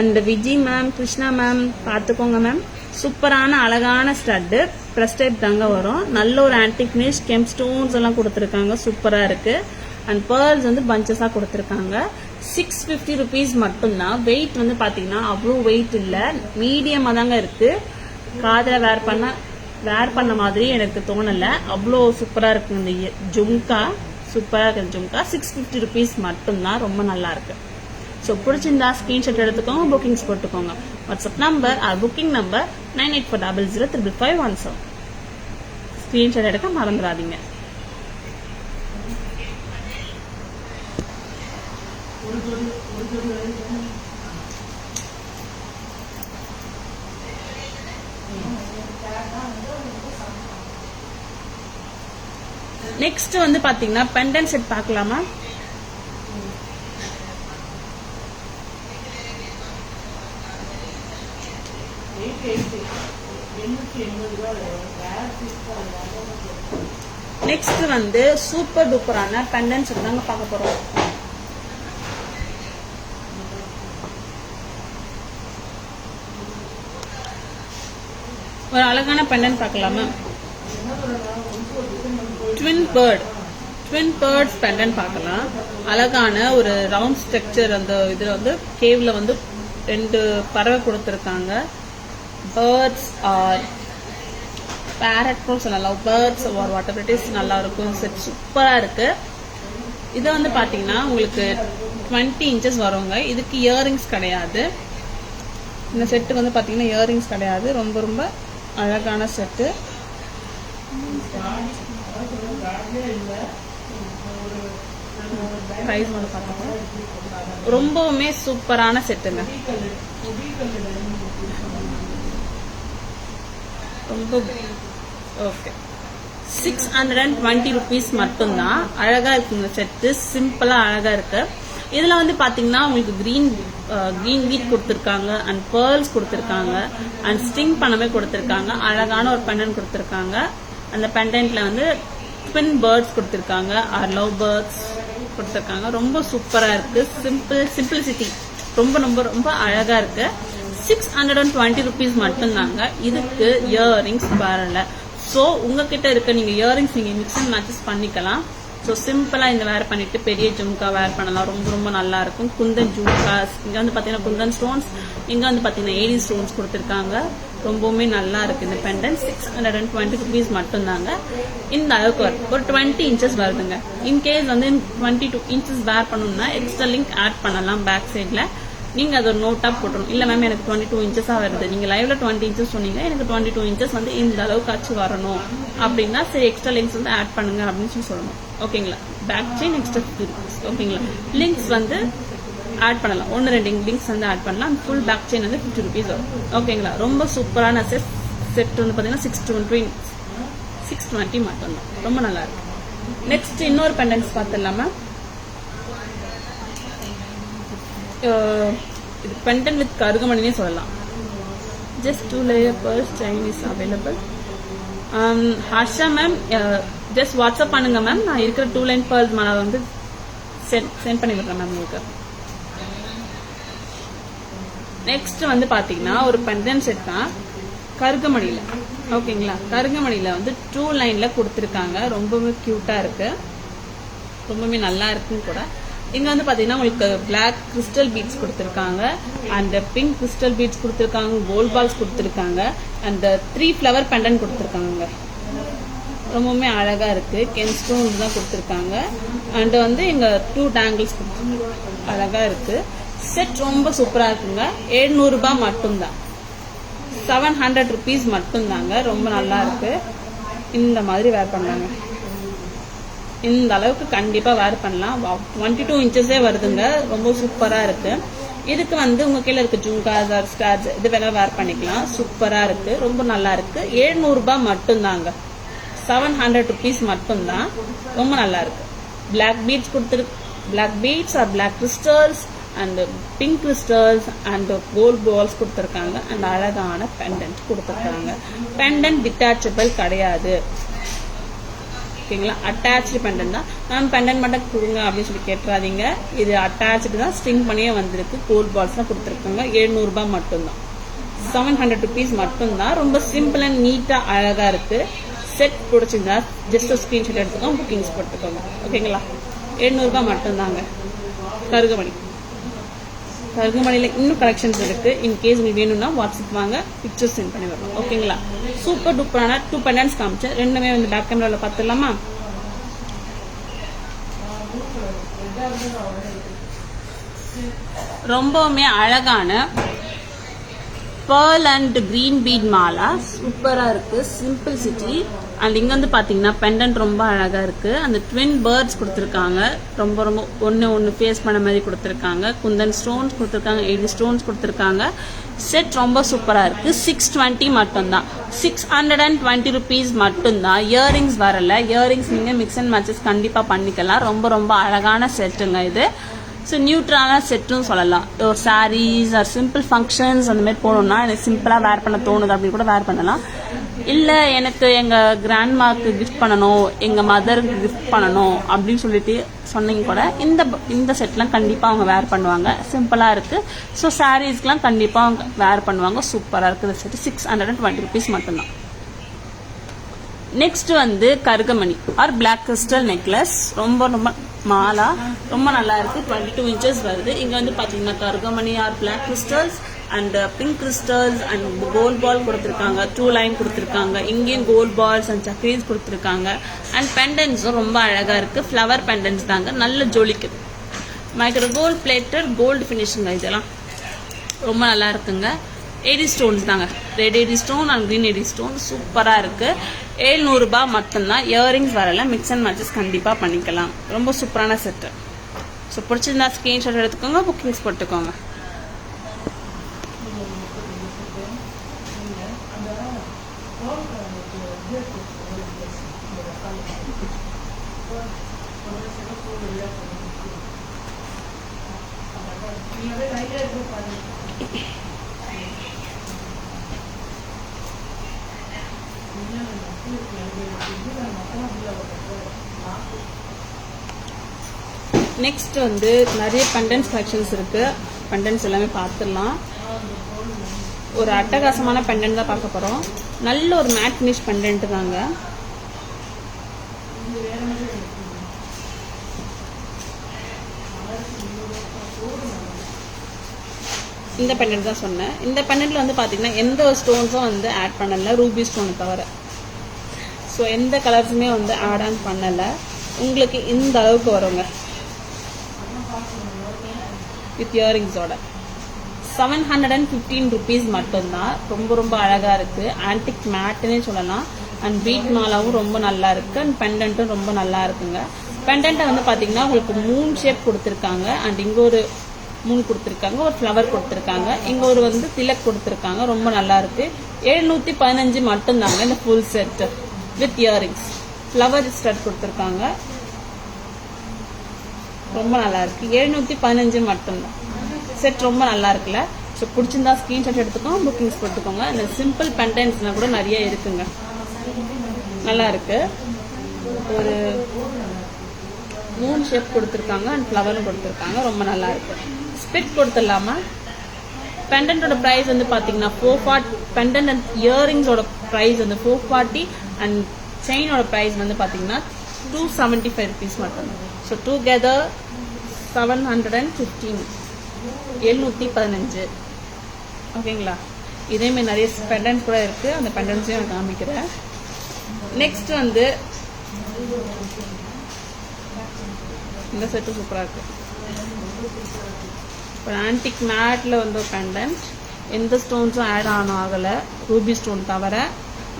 அந்த விஜி மேம், கிருஷ்ணா மேம் பாத்துக்கோங்க மேம். சூப்பரான அழகான ஸ்டட்டு. பிரஸ் டைப் தாங்க வரும். நல்ல ஒரு ஆன்டிக் ஃபினிஷ், கெம் ஸ்டோன்ஸ் எல்லாம் கொடுத்துருக்காங்க. சூப்பரா இருக்கு. அண்ட் பேர்ல்ஸ் வந்து பஞ்சஸா கொடுத்துருக்காங்க. 650 rupees மட்டும்தான். வெயிட் வந்து பாத்தீங்கன்னா அவ்வளோ வெயிட் இல்ல, மீடியமா தாங்க இருக்கு. காதல வேர் பண்ண மாதிரி எனக்கு தோணல. அவ்வளோ சூப்பரா இருக்கு இந்த ஜும்கா. சூப்பரா இருக்கு ஜும்கா. 650 rupees மட்டும்தான். ரொம்ப நல்லா இருக்கு. ஸோ பிடிச்சிருந்தா ஸ்கிரீன்ஷாட் எடுத்துக்கோங்க, புக்கிங்ஸ் போட்டுக்கோங்க. WhatsApp number or booking number 9840055517. Screenshot எடுக்க மறந்துடாதீங்க. நெக்ஸ்ட் வந்து பாத்தீங்கன்னா பெண்டன் செட் பார்க்கலாமா? நெக்ஸ்ட் வந்து சூப்பர் டூப்பரான பெண்டன் செட் தாங்க பார்க்க போறோம். ஒரு அழகான பெண்டன் பார்க்கலாமா? ட்வின் பேர்ட்ஸ் பெண்டன் பார்க்கலாம். அழகான ஒரு ரவுண்ட் ஸ்ட்ரக்சர். அந்த இதுல வந்து கேவ்ல வந்து 2 பறவை கொடுத்துருக்காங்க. பேர்ட்ஸ் ஆர் பேரட்டும் சொல்லலாம், birds or whatever it is, நல்லா இருக்கும். செட் சூப்பராக இருக்கு. இதை வந்து பார்த்தீங்கன்னா உங்களுக்கு 20 inches வருங்க. இதுக்கு இயரிங்ஸ் கிடையாது. இந்த செட்டுக்கு வந்து பார்த்தீங்கன்னா இயரிங்ஸ் கிடையாது. ரொம்ப ரொம்ப அழகான செட்டு. ப்ரைஸ் வந்து பார்த்தோம்னா ரொம்பவுமே சூப்பரான செட்டுங்க. ரொம்ப ஓகே. 620 rupees மட்டும்தான். அழகா இருக்கு இந்த செட்டு, சிம்பிளா அழகா இருக்கு. இதுல வந்து பாத்தீங்கன்னா உங்களுக்கு கிரீன் பீட் கொடுத்துருக்காங்க அண்ட் பேர்ல்ஸ் கொடுத்துருக்காங்க அண்ட் ஸ்டிங் பண்ணவே கொடுத்துருக்காங்க. அழகான ஒரு பெண்டன்ட் கொடுத்துருக்காங்க. அந்த பெண்டன்ட்ல வந்து ட்வின் பேர்ட்ஸ் கொடுத்துருக்காங்க ஆர் லவ் பேர்ட்ஸ் கொடுத்துருக்காங்க. ரொம்ப சூப்பரா இருக்கு. சிம்பிளிசிட்டி ரொம்ப ரொம்ப ரொம்ப அழகா இருக்கு. 620 rupees மட்டும்தாங்க. இதுக்கு இயரிங்ஸ் வரல. ஸோ உங்ககிட்ட இருக்க நீங்க இயரிங்ஸ் நீங்க மிக்ஸ் அண்ட் மேட்சஸ் பண்ணிக்கலாம். ஸோ சிம்பிளா இந்த வேர் பண்ணிட்டு பெரிய ஜும்கா வேர் பண்ணலாம். ரொம்ப ரொம்ப நல்லா இருக்கும். குந்தன் ஜும்காஸ், இங்க வந்து பாத்தீங்கன்னா குந்தன் ஸ்டோன்ஸ், இங்க வந்து பாத்தீங்கன்னா ஏடி ஸ்டோன்ஸ் கொடுத்துருக்காங்க. ரொம்பவுமே நல்லா இருக்கு இந்த பெண்டன்ட். 620 rupees மட்டும்தாங்க. இந்த அளவுக்கு ஒரு 20 inches வருதுங்க. இன்கேஸ் வந்து 22 inches வேர் பண்ணணும்னா எக்ஸ்ட்ரா லிங்க் ஆட் பண்ணலாம் பேக் சைட்ல. நீங்க அதை ஒரு நோட்டா போட்டுரும். இல்ல மேம் எனக்கு 22 inches வருது, நீங்க லைவ்ல 20 inches சொன்னீங்க, எனக்கு 22 inches வந்து இந்த அளவுக்கு ஆச்சு வரணும் அப்படின்னா சரி எக்ஸ்ட்ரா லிங்க்ஸ் வந்து ஆட் பண்ணுங்க அப்படின்னு சொல்லணும். ஓகேங்களா? Back chain extra 50 rupees. ஓகேங்களா? லிங்க்ஸ் வந்து ஆட் பண்ணலாம். 1-2 லிங்க்ஸ் வந்து ஆட் பண்ணலாம். ஃபுல் பேக் செயின் வந்து 50 rupees வரும். ஓகேங்களா? ரொம்ப சூப்பரான செட் வந்து பாத்தீங்கன்னா 620 மட்டும்தான். ரொம்ப நல்லா இருக்கு. நெக்ஸ்ட் இன்னொரு பெண்டன்ஸ் பார்த்துடலாமா? இது பெண்டன் வித் கருகமணினே சொல்லலாம். Just 2 layer pearls chain is available. Harsha ma'am just WhatsApp பண்ணுங்க மேம். நான் இருக்கிற 2 line pearls மாலை வந்து சென்ட் பண்ணி விடுறேன் மேம் உங்களுக்கு. நெக்ஸ்ட் வந்து பாத்தீங்கன்னா ஒரு பெண்டன் செட் தான் கருகமணியில. ஓகேங்களா? கருகமணியில வந்து 2 lineல கொடுத்துருக்காங்க. ரொம்பவே கியூட்டா இருக்கு. ரொம்பவே நல்லா இருக்குன்னு கூட. இங்க வந்து பாத்தீங்கன்னா உங்களுக்கு பிளாக் கிறிஸ்டல் பீட்ஸ் கொடுத்துருக்காங்க அண்ட் பிங்க் கிறிஸ்டல் பீட்ஸ் கொடுத்துருக்காங்க, கோல்ட் பால்ஸ் கொடுத்துருக்காங்க அண்ட் 3 flower பெண்டன்ட் கொடுத்துருக்காங்க. ரொம்பவுமே அழகா இருக்கு. கென் ஸ்டோன்ஸ் தான் கொடுத்துருக்காங்க அண்ட் வந்து இங்க 2 dangles அழகா இருக்கு. செட் ரொம்ப சூப்பரா இருக்குங்க. 700 ரூபாய் மட்டும்தான். 700 rupees மட்டும்தாங்க. ரொம்ப நல்லா இருக்கு. இந்த மாதிரி வேர் பண்ணாங்க. இந்த அளவுக்கு கண்டிப்பா வேர் பண்ணலாம். 22 inches வருதுங்க. ரொம்ப சூப்பரா இருக்கு. இதுக்கு வந்து உங்க கீழே இருக்கு ஜும்காஸ் ஆர் ஸ்டார்ஸ், இது வேணா வேர் பண்ணிக்கலாம். சூப்பரா இருக்கு. ரொம்ப நல்லா இருக்கு. 700 ரூபாய் மட்டும்தாங்க. 700 rupees மட்டும்தான். ரொம்ப நல்லா இருக்கு. Black beads black beads or black crystals and pink crystals and gold balls கொடுத்துருக்காங்க அண்ட் அழகான பெண்டன்ட் கொடுத்துருக்காங்க. பெண்டன்ட் டிட்டாச்சபிள் கிடையாது. ஓகேங்களா? அட்டாச்சு பெண்டன்ட் தான். மேம் பெண்டன்ட் மட்டும் கொடுங்க அப்படின்னு சொல்லி கேட்டுறாதீங்க. இது அட்டாச்சு தான், ஸ்ட்ரிங் பண்ணியே வந்திருக்கு. கோல்ட் பால்ஸ் தான் கொடுத்துருக்காங்க. 700 ரூபாய் மட்டும்தான். 700 rupees மட்டும்தான். ரொம்ப சிம்பிள் அண்ட் நீட்டா அழகா இருக்கு. செட் பிடிச்சிருந்தா ஜஸ்ட் ஒரு ஸ்கிரீன்ஷாட் எடுத்துக்கோங்க, புக்கிங்ஸ் போட்டுக்கோங்க. ஓகேங்களா? 700 ரூபாய் மட்டும்தாங்க. கருகமணியில இன்னும் கலெக்ஷன்ஸ் இருக்கு. இன்கேஸ் உங்களுக்கு வேணும்னா வாட்ஸ்அப் வாங்க, பிக்சர்ஸ் சென்ட் பண்ணி வரணும். ஓகேங்களா? சூப்பர் டூப்பரான 2 பெண்டன்ட்ஸ் காமிச்சேன். ரெண்டுமே வந்து பேக் கேமரால பார்த்துடலாமா? ரொம்பவுமே அழகான pearl and green bead Mala சூப்பரா இருக்கு. சிம்பிள்சிட்டி அண்ட் இங்க வந்து பாத்தீங்கன்னா பெண்டன்ட் ரொம்ப அழகா இருக்கு. அந்த ட்வின் பேர்ட்ஸ் கொடுத்துருக்காங்க. ரொம்ப ரொம்ப ஒன்னு ஃபேஸ் பண்ண மாதிரி கொடுத்துருக்காங்க. குந்தன் ஸ்டோன்ஸ் கொடுத்துருக்காங்க, 80 ஸ்டோன்ஸ் கொடுத்துருக்காங்க. செட் ரொம்ப சூப்பரா இருக்கு. 620 மட்டும்தான். 620 rupees மட்டும்தான். இயரிங்ஸ் வரல. இயரிங்ஸ் நீங்க மிக்ஸ் அண்ட் மேட்சஸ் கண்டிப்பா பண்ணிக்கலாம். ரொம்ப ரொம்ப அழகான செட்டுங்க இது. ஸோ நியூட்ரலான செட்டுன்னு சொல்லலாம். ஒரு சாரீஸ் ஆர் சிம்பிள் ஃபங்க்ஷன்ஸ் அந்த மாதிரி போகணும்னா எனக்கு சிம்பிளாக வேர் பண்ண தோணுது அப்படின்னு கூட வேர் பண்ணலாம். இல்லை எனக்கு எங்கள் கிராண்ட்மாக்கு கிஃப்ட் பண்ணணும், எங்கள் மதருக்கு கிஃப்ட் பண்ணணும் அப்படின்னு சொல்லிட்டு சொன்னீங்க கூட இந்த செட்லாம் கண்டிப்பாக அவங்க வேர் பண்ணுவாங்க. சிம்பிளாக இருக்குது. ஸோ சாரீஸ்க்கெலாம் கண்டிப்பாக அவங்க வேர் பண்ணுவாங்க. சூப்பராக இருக்குது இந்த செட்டு. 620 rupees மட்டும்தான். நெக்ஸ்ட் வந்து கருகமணி ஆர் பிளாக் கிறிஸ்டல் நெக்லஸ். ரொம்ப ரொம்ப மாலா ரொம்ப நல்லா இருக்கு. 22 inches வருது. இங்க வந்து பாத்தீங்கன்னா கருகமணி or black crystals and pink crystals and gold ball கொடுத்துருக்காங்க, 2 லைன் கொடுத்துருக்காங்க, இங்கேயும் கோல்ட் பால்ஸ் அண்ட் சக்கரீஸ் கொடுத்துருக்காங்க. அண்ட் பெண்டன்ஸும் ரொம்ப அழகாக இருக்குது. ஃப்ளவர் பெண்டன்ஸ் தாங்க, நல்ல ஜொலிக்குது. மைக்ரோ கோல்ட் பிளேட்டட் கோல்டு ஃபினிஷிங்க. இதெல்லாம் ரொம்ப நல்லா இருக்குங்க. ஏடி ஸ்டோன்ஸ் தாங்க, red AD stone and green AD stone சூப்பராக இருக்குது. 700 ரூபாய் மட்டும்தான். இயரிங்ஸ் வரல, மிக்ஸ் அண்ட் மேட்சஸ் கண்டிப்பாக பண்ணிக்கலாம். ரொம்ப சூப்பரான செட்டு. ஸோ பிடிச்சிருந்தா ஸ்க்ரீன்ஷாட் எடுத்துக்கோங்க, புக்கிங்ஸ் போட்டுக்கோங்க. நெக்ஸ்ட் வந்து நிறைய பெண்டன்ஸ் கலெக்ஷன்ஸ் இருக்கு. பெண்டன்ஸ் எல்லாமே பார்த்துடலாம். ஒரு அட்டகாசமான பெண்டன்ட் தான் பார்க்க போறோம். நல்ல ஒரு மேட் ஃபினிஷ் பெண்டன்ட் தாங்க. இந்த பெண்டன்ட் தான் சொன்னேன். இந்த பெண்டன்ட்ல வந்து பாத்தீங்கன்னா எந்த ஸ்டோன்ஸும் வந்து ஆட் பண்ணல, ரூபி ஸ்டோனை தவிர. ஸோ எந்த கலர்ஸுமே வந்து ஆட் ஆன் பண்ணல. உங்களுக்கு இந்த அளவுக்கு வருங்க வித் இயரிங்ஸோட. 715 rupees மட்டும்தான். ரொம்ப ரொம்ப அழகா இருக்கு. ஆன்டிக் மேட்னே சொல்லலாம். அண்ட் பீட் மாலாவும் ரொம்ப நல்லா இருக்கு. அண்ட் பெண்டன்ட்டும் ரொம்ப நல்லா இருக்குங்க. பெண்டன்ட்டை வந்து பாத்தீங்கன்னா உங்களுக்கு 3 ஷேப் கொடுத்துருக்காங்க. அண்ட் இங்க ஒரு 3 கொடுத்துருக்காங்க, ஒரு ஃப்ளவர் கொடுத்துருக்காங்க, இங்க ஒரு வந்து திலக் கொடுத்துருக்காங்க. ரொம்ப நல்லா இருக்கு. 715 மட்டும்தாங்க இந்த full set with earrings. Flower stud கொடுத்துருக்காங்க. ரொம்ப நல்லா இருக்கு. 715 மட்டும்தான். செட் ரொம்ப நல்லா இருக்குல்ல. ஸோ பிடிச்சிருந்தா ஸ்கிரீன்ஷாட் எடுத்துக்கோங்க, புக்கிங்ஸ் போட்டுக்கோங்க. இந்த சிம்பிள் பெண்டன்ட்ஸ்னா கூட நிறைய இருக்குங்க, நல்லா இருக்கு. ஒரு 3 ஷேப் கொடுத்துருக்காங்க அண்ட் ஃப்ளவரும் கொடுத்துருக்காங்க. ரொம்ப நல்லா இருக்கு. ஸ்பிட் கொடுத்துடலாமா? பெண்டன்டோட ப்ரைஸ் வந்து பார்த்தீங்கன்னா 440. பெண்டன்ட் அண்ட் இயரிங்ஸோட ப்ரைஸ் வந்து 440 அண்ட் செயினோட ப்ரைஸ் வந்து பார்த்தீங்கன்னா 275 rupees மட்டும்தான். So together 715, 715. ஓகேங்களா? இதேமாதிரி நிறைய பெண்டன்ஸ் கூட இருக்கு. அந்த பெண்டன்ஸையும் நான் காமிக்கிறேன். நெக்ஸ்ட் வந்து இந்த செட்டு சூப்பராக இருக்கு. ஒரு ஆன்டிக் மேட்ல வந்து பெண்டன்ட், எந்த ஸ்டோன்ஸும் ஆட் ஆகலை, ரூபி ஸ்டோன் தவிர.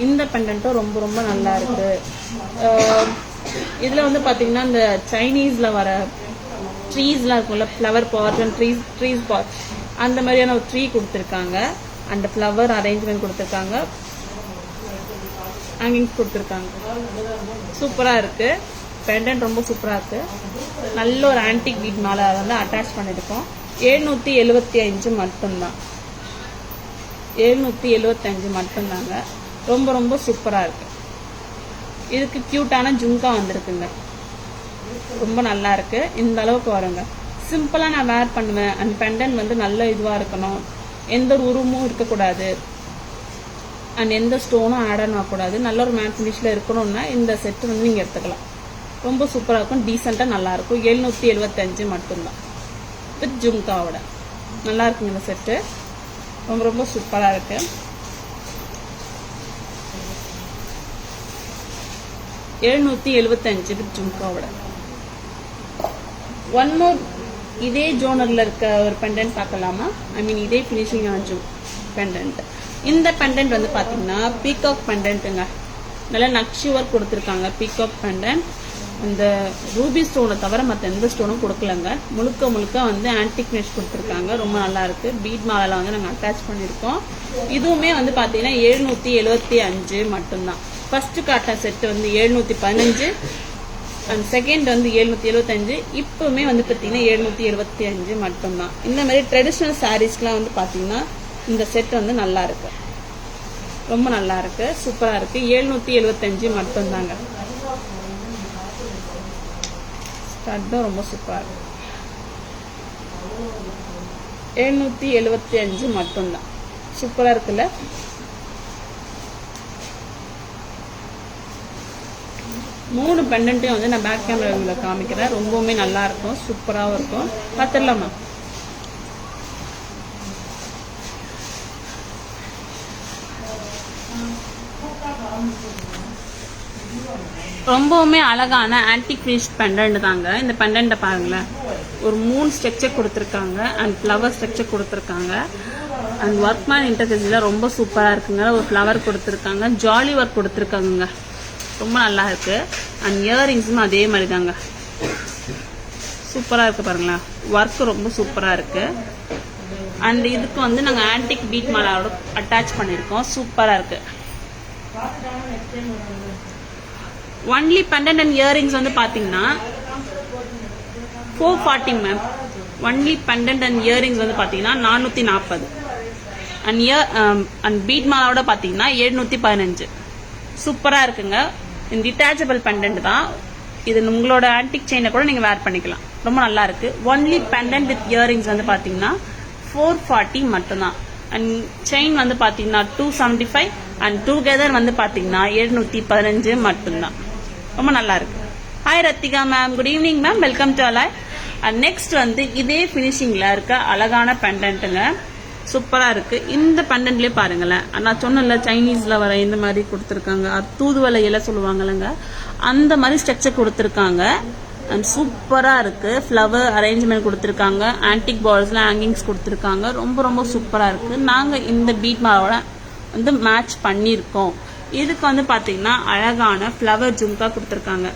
இந்த பெண்டன்ட்டும் ரொம்ப ரொம்ப நல்லா இருக்கு. இதுல வந்து பாத்தீங்கன்னா இந்த சைனீஸ்ல வர ட்ரீஸ்லாம் இருக்கும்ல, ஃப்ளவர் பாட் அண்ட் ட்ரீஸ் பாட், அந்த மாதிரியான ஒரு ட்ரீ கொடுத்துருக்காங்க. அந்த ஃப்ளவர் அரேஞ்ச்மெண்ட் கொடுத்துருக்காங்க, ஹேங்கிங்ஸ் கொடுத்துருக்காங்க. சூப்பரா இருக்கு. பெண்டன்ட் ரொம்ப சூப்பரா இருக்கு. நல்ல ஒரு ஆன்டிக் பீட் மேல வந்து அட்டாச் பண்ணிருக்கோம். 775 மட்டும்தான். 775 மட்டும்தாங்க. ரொம்ப ரொம்ப சூப்பரா இருக்கு. இதுக்கு கியூட்டான ஜும்கா வந்திருக்குங்க. ரொம்ப நல்லா இருக்கு. இந்த அளவுக்கு வருங்க. சிம்பிளா நான் வேர் பண்ணுவேன். அண்ட் பெண்டன்ட் வந்து நல்ல இதுவா இருக்கணும், எந்த ஒரு உருவமும் இருக்கக்கூடாது, அண்ட் எந்த ஸ்டோனும் ஆட் ஆகக்கூடாது, நல்ல ஒரு மேட் ஃபினிஷ்ல இருக்கணும்னா இந்த செட் வந்து நீங்க எடுத்துக்கலாம். ரொம்ப சூப்பரா இருக்கும், டீசெண்டா நல்லா இருக்கும். 775 மட்டும்தான் வித் ஜும்காவோட. நல்லா இருக்குங்க இந்த செட்டு. ரொம்ப ரொம்ப சூப்பரா இருக்கு. $775 வித் ஜும்காவோட. ஒன் மோர் இதே ஜோனர்ல இருக்க ஒரு பெண்டன்ட் பார்க்கலாமா? ஐ மீன் இதே ஃபினிஷிங் ஆன பெண்டன்ட். இந்த பெண்டன்ட் வந்து பாத்தீங்கன்னா பீகாக் பெண்டன்ட்டுங்க. நல்லா நக்ஷி ஒர்க் கொடுத்துருக்காங்க. Peacock pendant. இந்த ரூபி ஸ்டோனை தவிர மற்ற எந்த ஸ்டோனும் கொடுக்கலங்க. முழுக்க முழுக்க வந்து ஆன்டிக் ஃபினிஷ் கொடுத்துருக்காங்க. ரொம்ப நல்லா இருக்கு. பீட் மாலை வந்து நாங்கள் அட்டாச் பண்ணியிருக்கோம். இதுவுமே வந்து பாத்தீங்கன்னா 775 மட்டும்தான். ஃபர்ஸ்ட் காட்ட செட் வந்து 715 அண்ட் செகண்ட் வந்து 775. இப்பவுமே வந்து பாத்தீங்கன்னா 775 மட்டும்தான். இந்த மாதிரி ட்ரெடிஷ்னல் சாரீஸ்க்குலாம் வந்து பாத்தீங்கன்னா இந்த செட் வந்து நல்லா இருக்கு, ரொம்ப நல்லா இருக்கு, சூப்பரா இருக்கு. 775 மட்டும்தாங்க. ஸ்டட்டும் ரொம்ப சூப்பரா இருக்கு. 775 மட்டும்தான். சூப்பரா இருக்குல்ல? மூணு பெண்டன்ட்டையும் வந்து நான் பேக் கேமரா காமிக்கிறேன். ரொம்பவுமே நல்லா இருக்கும், சூப்பராகவும் இருக்கும். பார்த்துடலாமா? ரொம்பவுமே அழகான ஆன்டிக் ஃபினிஷ் பெண்டன்ட் தாங்க. இந்த பெண்டன்ட்டை பாருங்களேன், ஒரு 3 ஸ்ட்ரக்சர் கொடுத்துருக்காங்க அண்ட் ஃப்ளவர் ஸ்ட்ரக்சர் கொடுத்துருக்காங்க. அண்ட் ஒர்க்மேன் இன்டர்ஃபேஸில் ரொம்ப சூப்பராக இருக்குங்க. ஒரு ஃப்ளவர் கொடுத்துருக்காங்க, ஜாலி ஒர்க் கொடுத்துருக்காங்க, ரொம்ப நல்லா இருக்கு. அண்ட் இயரிங்ஸும் அதே மாதிரி தாங்க, சூப்பராக இருக்கு பாருங்களேன். ஒர்க் ரொம்ப சூப்பராக இருக்கு. அண்ட் இதுக்கு வந்து நாங்கள் ஆன்டிக் பீட் மாலாவோட அட்டாச் பண்ணியிருக்கோம், சூப்பராக இருக்கு. ஒன்லி பெண்டன்ட் அண்ட் இயரிங்ஸ் வந்து பார்த்தீங்கன்னா 440 ma'am. Only pendant and earrings வந்து பார்த்தீங்கன்னா 440. அண்ட் பீட் மாலாவோட பார்த்தீங்கன்னா 715. சூப்பராக இருக்குங்க. இந்த டிட்டாச்சபிள் பெண்டன்ட் தான் இது. உங்களோட ஆன்டிக் செயினை கூட நீங்கள் வேர் பண்ணிக்கலாம், ரொம்ப நல்லா இருக்கு. ஒன்லி பெண்டன்ட் வித் இயரிங்ஸ் வந்து பார்த்தீங்கன்னா 440 மட்டும்தான். அண்ட் செயின் வந்து பார்த்தீங்கன்னா 275 அண்ட் டுகெதர் வந்து பார்த்தீங்கன்னா 715 மட்டும்தான். ரொம்ப நல்லா இருக்கு. Hi Rathika ma'am, good evening ma'am, welcome to alloy. And next வந்து இதே ஃபினிஷிங்ல இருக்க அழகான பெண்டன்ட்டுங்க, சூப்பரா இருக்கு. இந்த பெண்டன்ட்லயே பாருங்களேன், நான் சொன்னல சைனீஸ்ல வர இந்த மாதிரி கொடுத்துருக்காங்க, தூதுவளை இலை சொல்லுவாங்கல்லங்க, அந்த மாதிரி ஸ்ட்ரக்சர் கொடுத்துருக்காங்க. அண்ட் சூப்பரா இருக்கு. ஃப்ளவர் அரேஞ்ச்மெண்ட் கொடுத்துருக்காங்க, ஆன்டிக் பால்ஸ்ல ஹேங்கிங்ஸ் கொடுத்துருக்காங்க, ரொம்ப ரொம்ப சூப்பரா இருக்கு. நாங்க இந்த பீட் மாவோட வந்து மேட்ச் பண்ணியிருக்கோம். இதுக்கு வந்து பாத்தீங்கன்னா அழகான ஃப்ளவர் ஜும்கா கொடுத்துருக்காங்க,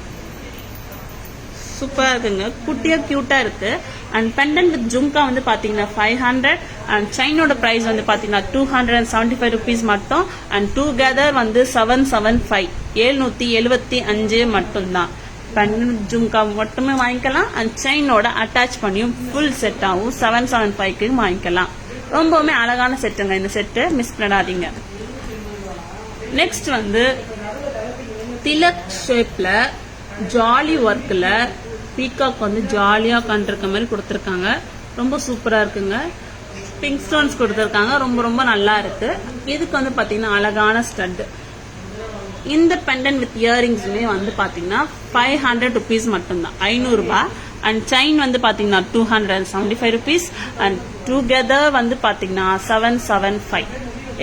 சூப்பரா இருக்குங்க, குட்டியா கியூட்டா இருக்கு. அண்ட் பெண்டன்ட் வித் ஜும்கா வந்து பாத்தீங்கன்னா 500 அண்ட் செயினோட பிரைஸ் வந்து பாத்தீங்கன்னா 275 rupees மட்டும். அண்ட் டுகெதர் வந்து 775, 775 மட்டும்தான். பெண்டன்ட் ஜும்கா மட்டுமே வாங்கிக்கலாம் அண்ட் செயினோட அட்டாச் பண்ணியும் ஃபுல் செட் ஆகும் 775க்கு வாங்கிக்கலாம். ரொம்பவுமே அழகான செட்டுங்க இந்த செட்டு, மிஸ் பண்ணாதீங்க. நெக்ஸ்ட் வந்து திலக் ஷேப்ல ஜாலி ஒர்க்ல பீகாக் வந்து ஜாலியா உட்காந்துருக்க மாதிரி கொடுத்துருக்காங்க, ரொம்ப சூப்பரா இருக்குங்க. பிங்க் ஸ்டோன்ஸ் கொடுத்துருக்காங்க, ரொம்ப ரொம்ப நல்லா இருக்கு. இதுக்கு வந்து பாத்தீங்கன்னா அழகான ஸ்டட். இந்த பெண்டன்ட் வித் இயரிங்ஸுமே வந்து பாத்தீங்கன்னா 500 rupees மட்டும்தான், 500 ரூபாய். அண்ட் செயின் வந்து பாத்தீங்கன்னா 275 rupees அண்ட் டுகெதர் வந்து பாத்தீங்கன்னா 775,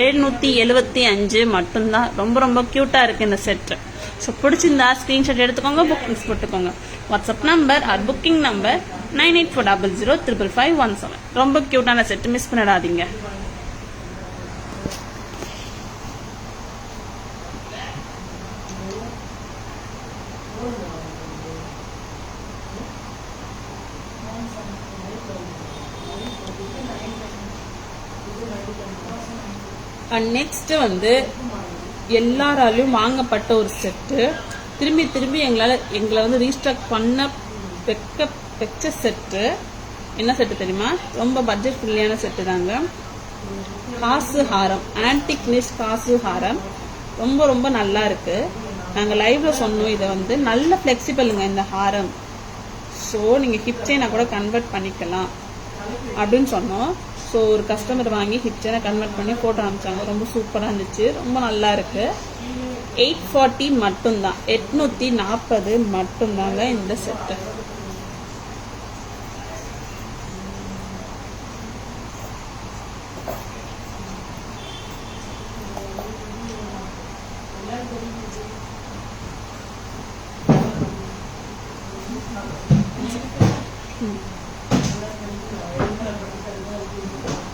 775 மட்டும்தான். ரொம்ப ரொம்ப கியூட்டா இருக்கு இந்த செட். ஸோ பிடிச்சிருந்தா ஸ்கிரீன்ஷாட் எடுத்துக்கோங்க, புக்கிங்ஸ் போட்டுக்கோங்க. WhatsApp number or booking number 9840055517. ரொம்ப கியூட்டான செட், மிஸ் பண்ணிடாதீங்க. அண்ட் நெக்ஸ்ட் வந்து எல்லாராலையும் வாங்கப்பட்ட ஒரு செட்டு, திரும்பி திரும்பி எங்களை வந்து ரீஸ்டாக் பண்ண வெச்ச செட்டு. என்ன செட்டு தெரியுமா? ரொம்ப பட்ஜெட் ஃப்ரெண்ட்லியான செட்டு தாங்க. காசு ஹாரம், ஆன்டிக் ஃபினிஷ் காசு ஹாரம், ரொம்ப ரொம்ப நல்லா இருக்கு. நாங்க லைவ்ல சொன்னோம், இதை வந்து நல்ல பிளெக்சிபிளுங்க இந்த ஹாரம். ஸோ நீங்க ஹிப் செயினா கூட கன்வெர்ட் பண்ணிக்கலாம் அப்படின்னு சொன்னோம். ஸோ ஒரு கஸ்டமர் வாங்கி ஹிப் செயினை கன்வெர்ட் பண்ணி போட்டோ அனுப்பிச்சாங்க, ரொம்ப சூப்பராக இருந்துச்சு, ரொம்ப நல்லா இருக்கு. 840 மட்டும்தான், 840 மட்டும்தாங்க இந்த செட்டு.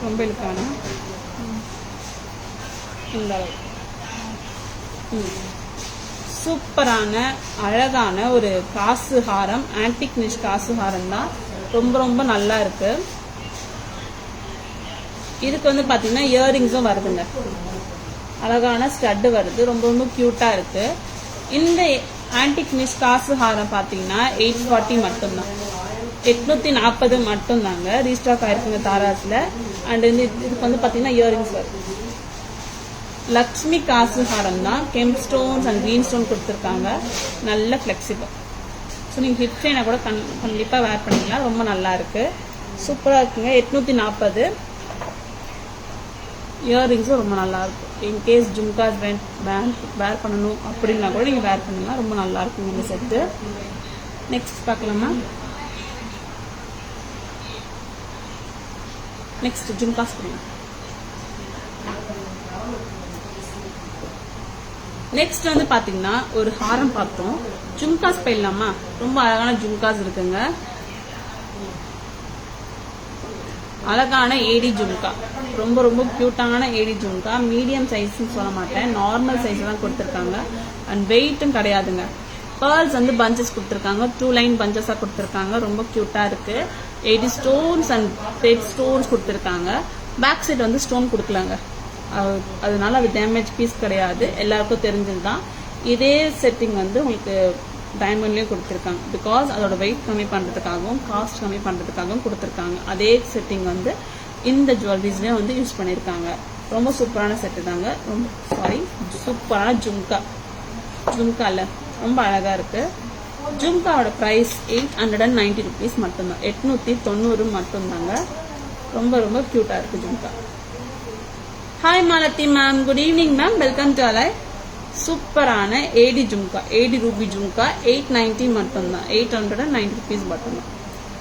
ரொம்ப இழுக்கான இந்த சூப்பரான அழகான ஒரு காசு ஹாரம், ஆன்டிக் ஃபினிஷ் காசு ஹாரம் தான், ரொம்ப ரொம்ப நல்லா இருக்கு. இதுக்கு வந்து பாத்தீங்கன்னா இயரிங்ஸும் வருதுங்க, அழகான ஸ்டட் வருது, ரொம்ப ரொம்ப கியூட்டா இருக்கு. இந்த ஆன்டிக் ஃபினிஷ் காசு ஹாரம் பாத்தீங்கன்னா 840 மட்டும்தான், 840 மட்டும்தாங்க. ரீஸ்டாக் ஆயிருக்குங்க தாராஸ்ல. அண்ட் இதுக்கு வந்து பாத்தீங்கன்னா இயரிங்ஸ் வருது. லக்ஷ்மி காசு ஹாரம் தான், gem stones and green stone கொடுத்துருக்காங்க, நல்ல ஃபிளெக்சிபிள். ஸோ நீங்க ஹிப் செயினை கூட கண்டிப்பா வேர் பண்ணிக்கலாம், ரொம்ப நல்லா இருக்கு, சூப்பரா இருக்குங்க. 840. இயரிங்ஸும் ரொம்ப நல்லா இருக்கும். இன்கேஸ் ஜும்காஸ் வேர் பண்ணணும் அப்படின்னா கூட நீங்க வேர் பண்ணலாம், ரொம்ப நல்லா இருக்கும் இந்த செட்டு. நெக்ஸ்ட் பார்க்கலாமா? நெக்ஸ்ட் ஜும்காஸ் பண்ணுங்க. நெக்ஸ்ட் வந்து பாத்தீங்கன்னா ஒரு ஹாரம் பார்த்தோம். ஜும்காஸ் போயிடலாமா? ரொம்ப அழகான ஜும்காஸ் இருக்குங்க. அழகான ஏடி ஜும்கா, ரொம்ப ரொம்ப கியூட்டான ஏடி ஜும்கா. மீடியம் சைஸ்ன்னு சொல்ல மாட்டேன், நார்மல் சைஸ் தான் கொடுத்துருக்காங்க. அண்ட் வெயிட்டும் கிடையாதுங்க. பேர்ல்ஸ் வந்து பஞ்சஸ் கொடுத்துருக்காங்க, 2 லைன் பஞ்சஸா கொடுத்துருக்காங்க. ரொம்ப கியூட்டா இருக்கு. 80 ஸ்டோன்ஸ் அண்ட் 8 ஸ்டோன்ஸ் கொடுத்துருக்காங்க. பேக் சைடு வந்து ஸ்டோன் கொடுக்கலாங்க, அதனால அது டேமேஜ் பீஸ் கிடையாது, எல்லாருக்கும் தெரிஞ்சதுதான். இதே செட்டிங் வந்து உங்களுக்கு டைமண்ட்லயும் கொடுத்துருக்காங்க. பிகாஸ் அதோட வெயிட் கம்மி பண்றதுக்காகவும் காஸ்ட் கம்மி பண்றதுக்காகவும் கொடுத்துருக்காங்க. அதே செட்டிங் வந்து இந்த ஜுவல்லரிஸ்லயும் வந்து யூஸ் பண்ணிருக்காங்க. ரொம்ப சூப்பரான செட்டு தாங்க. ரொம்ப சூப்பரான ஜும்கால ரொம்ப அழகா இருக்கு. ஜும்காவோட பிரைஸ் 890 rupees மட்டும்தான், 890 மட்டும்தாங்க. ரொம்ப ரொம்ப கியூட்டா இருக்கு jhumka. Hi Malathi ma'am, good evening ma'am, welcome to அலை. சூப்பரான ஏடி ஜும்கா, ஏடி ரூபி ஜும்கா 890 மட்டும்தான், 890 rupees மட்டும்தான்.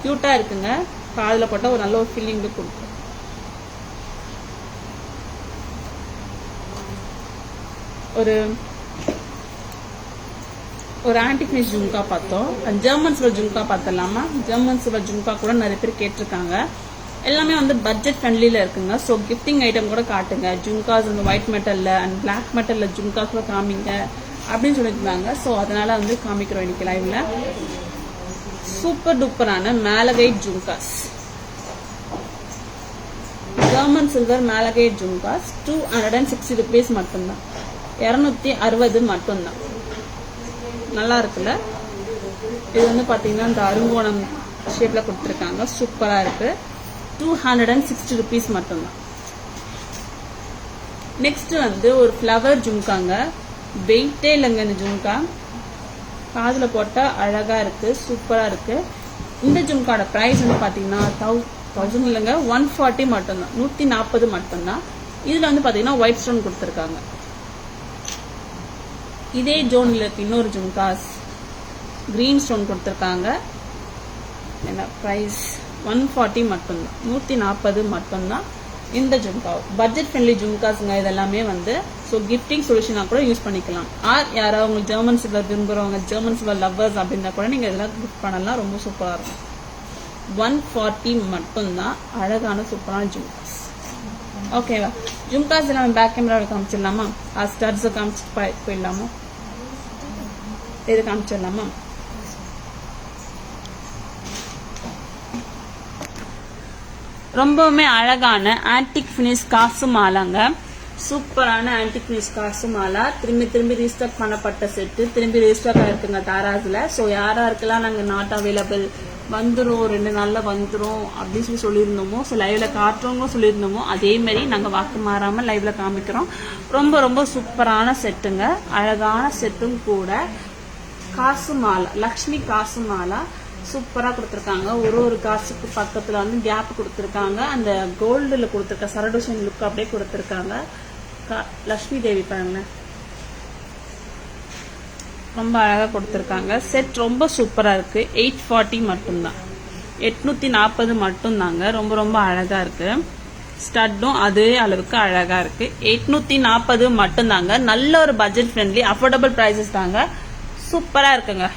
கியூட்டா இருக்குங்க. காதுல போட்டா ஒரு நல்ல ஒரு ஃபீலிங் கொடுக்கும். ஒரு ஆன்டிக் ஃபினிஷ் ஜும்கா பார்த்தோம். ஜெர்மன் சில்வர் ஜும்கா பார்த்தலாமா? ஜெர்மன் சில்வர் ஜும்கா கூட நிறைய பேர் கேட்டிருக்காங்க. எல்லாமே வந்து பட்ஜெட் ஃப்ரெண்ட்லில இருக்குங்க. ஸோ கிஃப்டிங் ஐட்டம் கூட காட்டுங்க. ஜும்காஸ் வந்து ஒயிட் மெட்டல்ல அண்ட் பிளாக் மெட்டல்ல ஜும்காஸ் கூட காமிங்க அப்படின்னு சொல்லியிருந்தாங்க. ஸோ அதனால வந்து காமிக்கிறோம் இன்னைக்கு லைவ்ல. சூப்பர் டூப்பரான malachite jhumkas, German silver malachite jhumkas 260 rupees மட்டும்தான், 260 மட்டும்தான். நல்லா இருக்குல்ல? இது வந்து பாத்தீங்கன்னா இந்த அருங்கோணம் ஷேப்ல கொடுத்துருக்காங்க. சூப்பரா இருக்கு. 260 rupees மட்டும்தான். நெக்ஸ்ட் வந்து ஒரு ஃபிளவர் ஜும்காங்க. வெயிட்டே இல்லைங்க இந்த ஜும்கா. காதுல போட்டா அழகா இருக்கு, சூப்பரா இருக்கு. இந்த ஜும்காவோட பிரைஸ் வந்து பாத்தீங்கன்னா 1000 இல்லைங்க, 140 மட்டும்தான், 140 மட்டும்தான். இதுல வந்து பாத்தீங்கன்னா ஒயிட் ஸ்டோன் கொடுத்துருக்காங்க. இதே ஜோன்ல இருக்கு இன்னொரு ஜும்காஸ், கிரீன் ஸ்டோன் கொடுத்துருக்காங்க. என்ன பிரைஸ்? 140 மட்டும்தான், 140 மட்டும்தான். இந்த ஜும்கா பட்ஜெட் ஃப்ரெண்ட்லி ஜும்காஸ்ங்க இதெல்லாமே வந்து. ஸோ கிஃப்டிங் சொல்யூஷனா கூட யூஸ் பண்ணிக்கலாம். யாராவது உங்களுக்கு ஜெர்மன் சில்வர் விரும்புறவங்க, ஜெர்மன் சில்வர் லவ்வர்ஸ் அப்படின்னா கூட நீங்க இதெல்லாம் கிஃப்ட் பண்ணலாம். ரொம்ப சூப்பரா இருக்கும். 140 மட்டும்தான். அழகான சூப்பரான ஜும்காஸ். ஓகேவா? ஜும்காஸ் எல்லாம் பேக் கேமராவில் காமிச்சிடலாமா? ஸ்டட்ஸ் காமிச்சு போயிடலாமா? இது காமிச்சிடலாமா? ரொம்பவுமே அழகான ஆன்டிக் ஃபினிஷ் காசு மாலாங்க. சூப்பரான ஆன்டிக் ஃபினிஷ் காசு மாலா. திரும்பி ரீஸ்டாக் பண்ணப்பட்ட செட்டு, திரும்பி ரீஸ்டாக் ஆயிருக்குங்க தாராஸ்ல. ஸோ யாருக்கெல்லாம் நாங்கள் நாட் அவைலபிள், வந்துடும் 2 நாள்ல வந்துடும் அப்படின்னு சொல்லியிருந்தோமோ, ஸோ லைவ்ல காட்டுறவங்க சொல்லியிருந்தோமோ, அதே மாதிரி நாங்கள் வாக்கு மாறாம லைவ்ல காமிக்கிறோம். ரொம்ப ரொம்ப சூப்பரான செட்டுங்க, அழகான செட்டும் கூட. காசு மாலா, லக்ஷ்மி காசு மாலா சூப்பரா கொடுத்துருக்காங்க. ஒரு காசுக்கு பக்கத்துல வந்து கேப் கொடுத்துருக்காங்க. அந்த கோல்டுல கொடுத்துருக்க சரடோஷன் லுக் அப்படியே கொடுத்துருக்காங்க. லக்ஷ்மி தேவி பாருங்க, ரொம்ப அழகா கொடுத்துருக்காங்க. செட் ரொம்ப சூப்பரா இருக்கு. 840 மட்டும்தான், 840 மட்டும்தாங்க. ரொம்ப ரொம்ப அழகா இருக்கு. ஸ்டட்டும் அதே அளவுக்கு அழகா இருக்கு. 840 மட்டும்தாங்க. நல்ல ஒரு பட்ஜெட் ஃப்ரெண்ட்லி அஃபோர்டபுள் பிரைசஸ் தாங்க. சூப்பரா இருக்குங்க,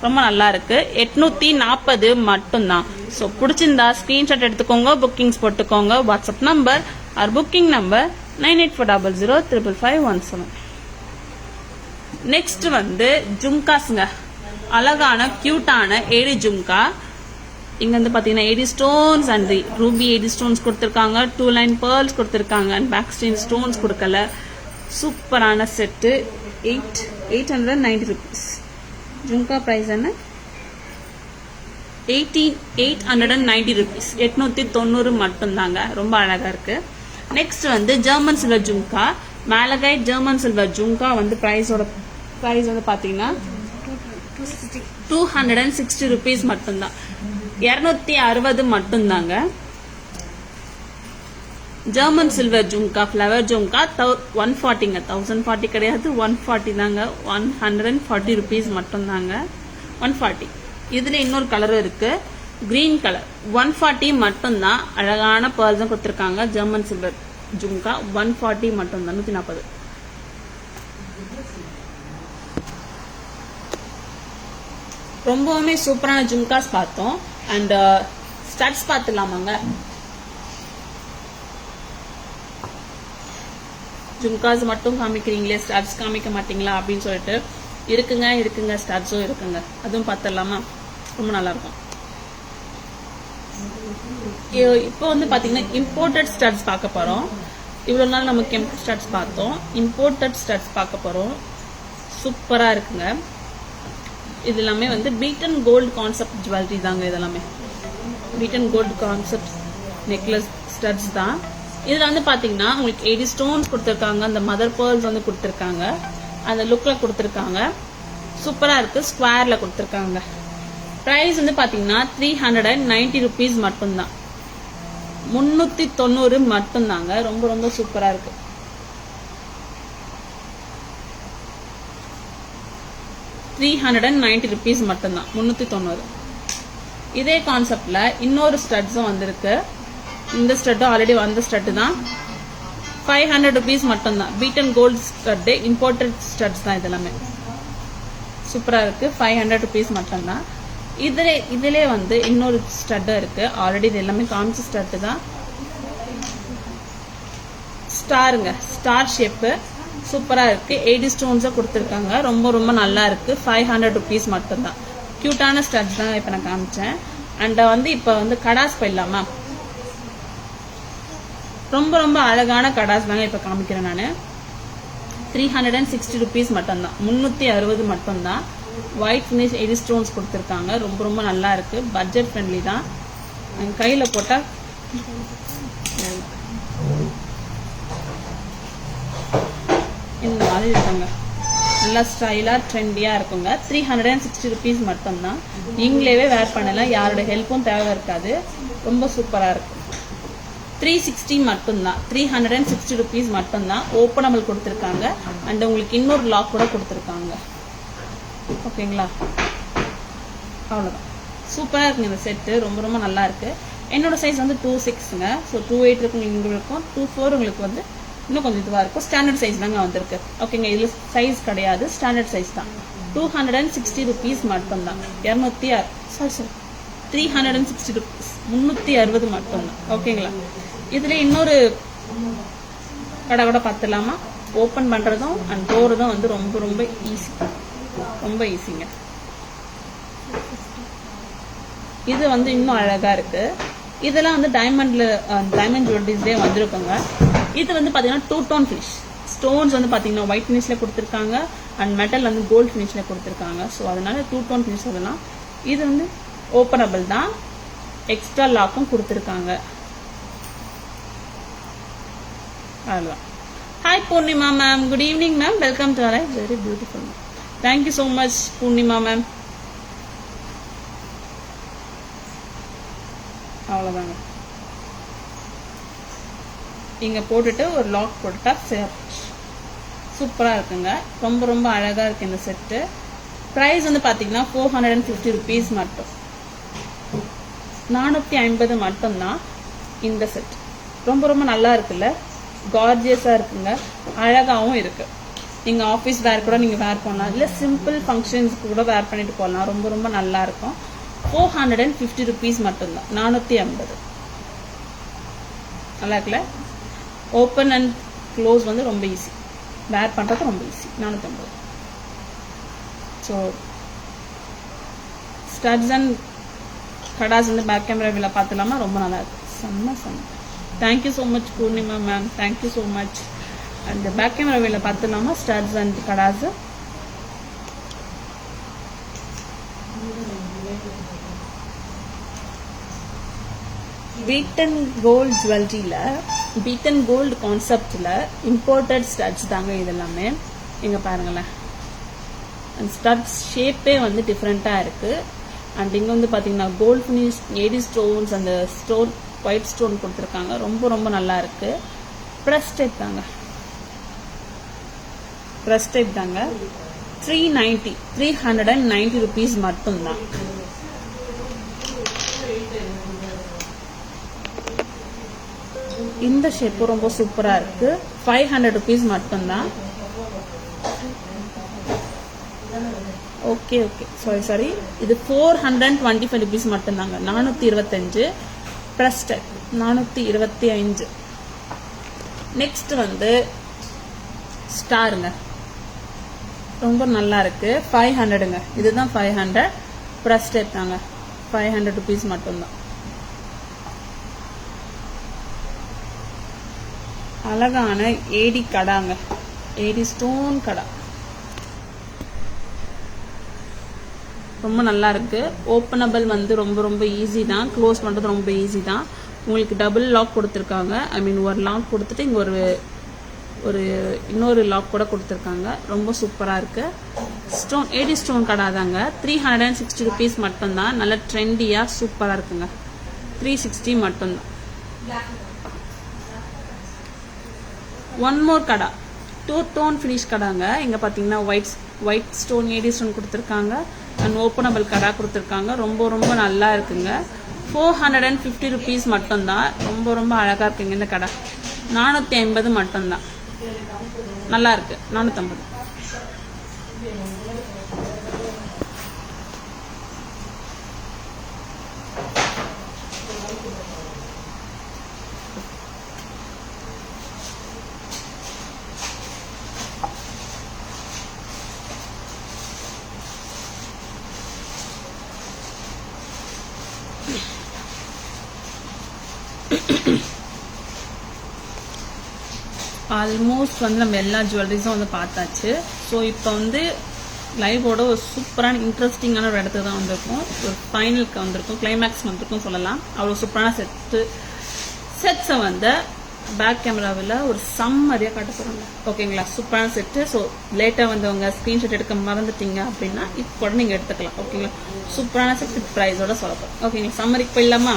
ரொம்ப நல்லா இருக்கு. 840 மட்டும்தான். ஸோ பிடிச்சிருந்தா ஸ்கிரீன்ஷாட் எடுத்துக்கோங்க, புக்கிங்ஸ் போட்டுக்கோங்க. WhatsApp number or booking number 9840055517. Next வந்து ஜும்காஸ்ங்க. அழகான கியூட்டான ஏடி ஜும்கா. இங்க வந்து பாத்தீங்கன்னா 80 ஸ்டோன்ஸ் அண்ட் ரூபி 80 ஸ்டோன்ஸ் கொடுத்திருக்காங்க. 2 லைன் பேர்ல்ஸ் கொடுத்திருக்காங்க அண்ட் பேக் ஸ்டோன் ஸ்டோன்ஸ் கொடுக்கல. சூப்பரான செட்டு. 890 rupees. ஜும்கா பிரைஸ் என்ன? 890 rupees, 890 மட்டும்தாங்க. ரொம்ப அழகா இருக்கு. நெக்ஸ்ட் வந்து German silver jhumka, malachite German silver jhumka வந்து பிரைஸ் வந்து பாத்தீங்கன்னா 260 rupees மட்டும்தான், 260 மட்டும்தாங்க. German silver jhumka, flower jhumka 140ங்க, 1040 கிடையாது, 140 தாங்க. 140 rupees மட்டும்தாங்க. 140. இதுல இன்னொரு கலரும் இருக்கு, கிரீன் கலர். 140 மட்டும்தான். அழகான பேர்ல்ஸும் கொடுத்திருக்காங்க. ஜெர்மன் சில்வர் ஜும்கா 140 மட்டும்தான், 140. ரொம்பவுமே சூப்பரான ஜும்காஸ் பார்த்தோம். And studs பார்த்துலாமாங்க. ஜும்காஸ் மட்டும் காமிக்கிறீங்களே, ஸ்டட்ஸ் காமிக்க மாட்டீங்களா அப்படின்னு சொல்லிட்டு இருக்குங்க ஸ்டட்ஸும் இருக்குங்க, அதுவும் பார்த்துடலாமா? ரொம்ப நல்லா இருக்கும். இப்போ வந்து பாத்தீங்கன்னா இம்போர்ட்டட் ஸ்டட்ஸ் பார்க்க போறோம். இவ்வளவு நாள் நம்ம கெமிக்கல் ஸ்டட்ஸ் பார்த்தோம், இம்போர்ட்டட் ஸ்டட்ஸ் பார்க்க போறோம். சூப்பரா இருக்குங்க. இது எல்லாமே வந்து பீட்டன் கோல்டு கான்செப்ட் ஜுவல்லரி தாங்க. இதெல்லாமே beaten gold concept necklace studs தான். இதுல வந்து பாத்தீங்கன்னா உங்களுக்கு 80 ஸ்டோன்ஸ் கொடுத்துருக்காங்க, அந்த மதர் பேர்ல்ஸ் வந்து கொடுத்துருக்காங்க, அந்த லுக்ல கொடுத்துருக்காங்க. சூப்பரா இருக்கு. ஸ்கொயர்ல கொடுத்துருக்காங்க. பிரைஸ் வந்து பாத்தீங்கன்னா 390 rupees மட்டும்தான். 390 மட்டும்தாங்க. ரொம்ப ரொம்ப சூப்பரா இருக்கு. ₹390 மட்டும்தான். 390. இதே கான்செப்ட்ல இன்னொரு ஸ்டட்ஸும் வந்திருக்கு. இந்த ஸ்டட்டும் ஆல்ரெடி வந்த ஸ்டட் தான். 500 rupees மட்டும்தான். Beaten gold stud, imported studs தான் இதெல்லாமே. சூப்பரா இருக்கு. 500 rupees மட்டும்தான். இதுல வந்து இன்னொரு ஸ்டட் இருக்கு. ஆல்ரெடி இது எல்லாமே காமிச்ச ஸ்டட் தான். ஸ்டாருங்க, ஸ்டார் ஷேப்பு சூப்பரா இருக்கு. 80 ஸ்டோன்ஸா கொடுத்துருக்காங்க. ரொம்ப ரொம்ப நல்லா இருக்கு. 500 rupees மட்டும்தான். கியூட்டான ஸ்டட்ஸ் தான் இப்ப நான் காமிச்சேன். அண்ட் வந்து இப்ப வந்து கடாஸ் போயிடலாமா? ரொம்ப ரொம்ப அழகான கடாஸ் தாங்க இப்ப காமிக்கிறேன் நானு. 360 rupees மட்டும்தான். 360 மட்டும்தான். ஒயிட் ஃபினிஷ் 80 ஸ்டோன்ஸ் கொடுத்துருக்காங்க. ரொம்ப ரொம்ப நல்லா இருக்கு. பட்ஜெட் ஃப்ரெண்ட்லி தான். கையில போட்டா இந்த மாதிரி இருக்குங்க. நல்லா ஸ்டைலா ட்ரெண்டியா இருக்குங்க. 360 rupees மட்டும்தான். நீங்களே வேர் பண்ணலாம், யாரோட ஹெல்ப்பும் தேவை இருக்காது. ரொம்ப சூப்பரா இருக்கு. 360 மட்டும்தான். 360 rupees மட்டும்தான். ஓப்பனபிள் கொடுத்துருக்காங்க. அண்ட் உங்களுக்கு இன்னொரு லாக் கூட கொடுத்துருக்காங்க. ஓகேங்களா? அவ்வளோதான். சூப்பராக இருக்குங்க இந்த செட்டு. ரொம்ப ரொம்ப நல்லா இருக்கு. என்னோட சைஸ் வந்து 26ங்க. ஸோ 28 இருக்கும் உங்களுக்கும், 24 உங்களுக்கு வந்து இன்னும் கொஞ்சம் இதுவாக இருக்கும். ஸ்டாண்டர்ட் சைஸ் தாங்க வந்திருக்கு. ஓகேங்க, இதில் சைஸ் கிடையாது, ஸ்டாண்டர்ட் சைஸ் தான். 260 rupees மட்டும்தான். 360 rupees 360 மட்டும்தான். ஓகேங்களா? இதில் இன்னொரு கடை கூட பார்த்துலாமா? ஓப்பன் பண்ணுறதும் அண்ட் போகிறதும் வந்து ரொம்ப ரொம்ப ஈஸி. ரொம்ப ஈஸிங்க. இது வந்து இன்னும் அழகா இருக்கு. இதெல்லாம் வந்து டைமண்ட் ஜுவல்லரிஸ்லேயே வந்திருக்குங்க. இது வந்து பாத்தீங்கன்னா 2 tone ஃபினிஷ். ஸ்டோன்ஸ் வந்து பாத்தீங்கன்னா ஒயிட் ஃபினிஷ்ல கொடுத்துருக்காங்க அண்ட் மெட்டல் வந்து கோல்ட் ஃபினிஷ்ல கொடுத்துருக்காங்க. ஸோ அதனால 2 tone ஃபினிஷ் அதெல்லாம். இது வந்து ஓப்பனபிள் தான். எக்ஸ்ட்ரா லாக்கும் கொடுத்துருக்காங்க. அவ்வளோதான். Hi Purnima ma'am, good evening ma'am, welcome to our life. Very beautiful ma'am. Thank you so much Purnima ma'am. அவ்வளோதாங்க. இங்க போட்டுட்டு ஒரு லாக் போட்டுட்டா சூப்பரா இருக்குங்க. ரொம்ப ரொம்ப அழகா இருக்கு இந்த செட்டு. பிரைஸ் வந்து பாத்தீங்கன்னா 450 rupees மட்டும். 450 மட்டும்தான் இந்த செட். ரொம்ப ரொம்ப நல்லா இருக்குல்ல, கார்ஜியஸா இருக்குங்க, அழகாவும் இருக்கு. நீங்க ஆஃபீஸ் வேர் கூட நீங்க வேர் பண்ணலாம், இல்ல சிம்பிள் ஃபங்க்ஷன்ஸ்க்கு கூட வேர் பண்ணிட்டு போகலாம். ரொம்ப ரொம்ப நல்லா இருக்கும். 450 rupees மட்டும்தான். 450. நல்லா இருக்குல்ல? ஓப்பன் அண்ட் க்ளோஸ் வந்து ரொம்ப ஈஸி, வேர் பண்றது ரொம்ப easy. 450. So studs and kadas வந்து பேக் கேமரா வில பார்த்துலாமா? ரொம்ப நல்லா இருக்கு. செம்ம. Thank you so much Purnima ma'am, thank you so much. அந்த பேக் கேமரா வில பார்த்துலாமா? Studs and kadas. Beaten gold ஜுவல்லரியில, பீட்டன் கோல்டு கான்செப்ட்ல இம்போர்ட்டட் ஸ்டட்ஸ் தாங்க இதெல்லாமே. இங்க பாருங்களேன், அந்த ஸ்டட்ஸ் ஷேப்பே வந்து டிஃப்ரெண்டா இருக்கு. அண்ட் இங்க வந்து பாத்தீங்கன்னா கோல்டு ஃபினிஷ் 80 ஸ்டோன்ஸ், அந்த ஸ்டோன் ஒயிட் ஸ்டோன் கொடுத்துருக்காங்க. ரொம்ப ரொம்ப நல்லா இருக்கு. பிரஸ் டைப் தாங்க, பிரஸ் டைப் தாங்க. 390 rupees மட்டும்தான். இந்த ஷேப்பு ரொம்ப சூப்பரா இருக்கு. 500 rupees மட்டும்தான். ஓகே சாரி இது 425 ருபீஸ் மட்டும்தாங்க. 425 ப்ரெஸ்டட் 425. நெக்ஸ்ட் வந்து ஸ்டாருங்க, ரொம்ப நல்லா இருக்கு. 500ங்க, இதுதான் 500 ப்ரெஸ்டட் தாங்க. 500 ருபீஸ் மட்டும்தான். அழகான ஏடி கடாங்க, ஏடி ஸ்டோன் கடா, ரொம்ப நல்லா இருக்கு. ஓப்பனபிள் வந்து ரொம்ப ஈஸி தான், க்ளோஸ் பண்ணுறது ரொம்ப ஈஸி தான். உங்களுக்கு டபுள் லாக் கொடுத்துருக்காங்க. ஐ மீன் ஒரு லாக் கொடுத்துட்டு இங்கே ஒரு இன்னொரு லாக் கூட கொடுத்துருக்காங்க. ரொம்ப சூப்பராக இருக்கு. ஸ்டோன் ஏடி ஸ்டோன் கடா தாங்க. 360 ருபீஸ் மட்டும்தான். நல்ல ட்ரெண்டியாக சூப்பராக இருக்குங்க. 360 மட்டும்தான். ஒன் மோர் கடா, 2 டோன் ஃபினிஷ் கடாங்க. இங்கே பார்த்தீங்கன்னா ஒயிட் ஸ்டோன் ஏடி ஸ்டோன் கொடுத்துருக்காங்க அண்ட் ஓப்பனபிள் கடா கொடுத்துருக்காங்க. ரொம்ப நல்லா இருக்குங்க. 450 ருபீஸ் மட்டும்தான். ரொம்ப அழகாக இருக்குங்க இந்த கடை. 450 மட்டும்தான். நல்லா இருக்கு. 450. ஆல்மோஸ்ட் வந்து நம்ம எல்லா ஜுவல்லரிஸும் வந்து பார்த்தாச்சு. ஸோ இப்போ வந்து லைவோட ஒரு சூப்பரான இன்ட்ரெஸ்டிங்கான ஒரு இடத்துக்கு தான் வந்திருக்கும். ஒரு ஃபைனலுக்கு வந்திருக்கும், கிளைமேக்ஸ் வந்திருக்கும் சொல்லலாம். அவ்வளோ சூப்பரான செட்ஸை வந்து பேக் கேமராவில் ஒரு சம்மரியாக காட்ட போகிறாங்க. ஓகேங்களா, சூப்பரான செட்டு. ஸோ லேட்டாக வந்து உங்க ஸ்க்ரீன்ஷாட் எடுக்க மறந்துட்டீங்க அப்படின்னா இப்போ கூட நீங்கள் எடுத்துக்கலாம். ஓகேங்களா, சூப்பரான செட் ப்ரைஸோட சொல்லப்போம். ஓகேங்களா, சம்மரிக்கு போயிடலாமா?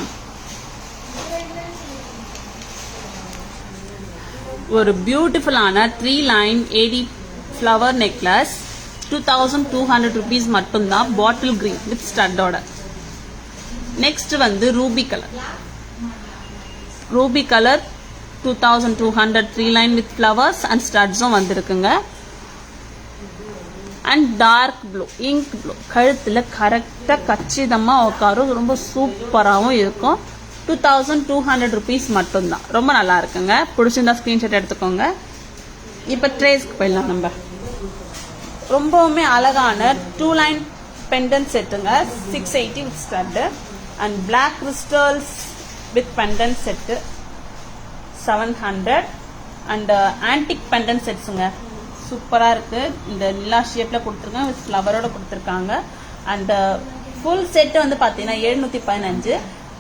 ஒரு பியூட்டிஃபுல்லான 3 line AD flower necklace 2200 rupees மட்டும்தான். பாட்டில் கிரீன் வித் ஸ்டட்டோட. நெக்ஸ்ட் வந்து ruby colour 2200 3 line with flowers and ஸ்டட்ஸும் வந்திருக்குங்க. And dark blue, ink blue, கழுத்துல கரெக்டா கச்சிதமா உட்காரும். ரொம்ப சூப்பராகவும் இருக்கும். 2200 ருபீஸ் மட்டும்தான். ரொம்ப நல்லா இருக்குங்க. பிடிச்சிருந்தா ஸ்கிரீன்ஷாட் எடுத்துக்கோங்க. இப்போ ட்ரேஸ்க்கு போயிடலாம். நம்ம ரொம்பவுமே அழகான 2 லைன் பெண்டன்ட் செட்டுங்க. 680 with stud and black crystals with pendant set 700 and antique pendant செட்ஸுங்க. சூப்பராக இருக்கு. இந்த நிலா ஷேப்ல கொடுத்துருக்காங்க, வித் ஃப்ளவரோட கொடுத்துருக்காங்க. அண்ட் ஃபுல் செட்டு வந்து பார்த்தீங்கன்னா 715.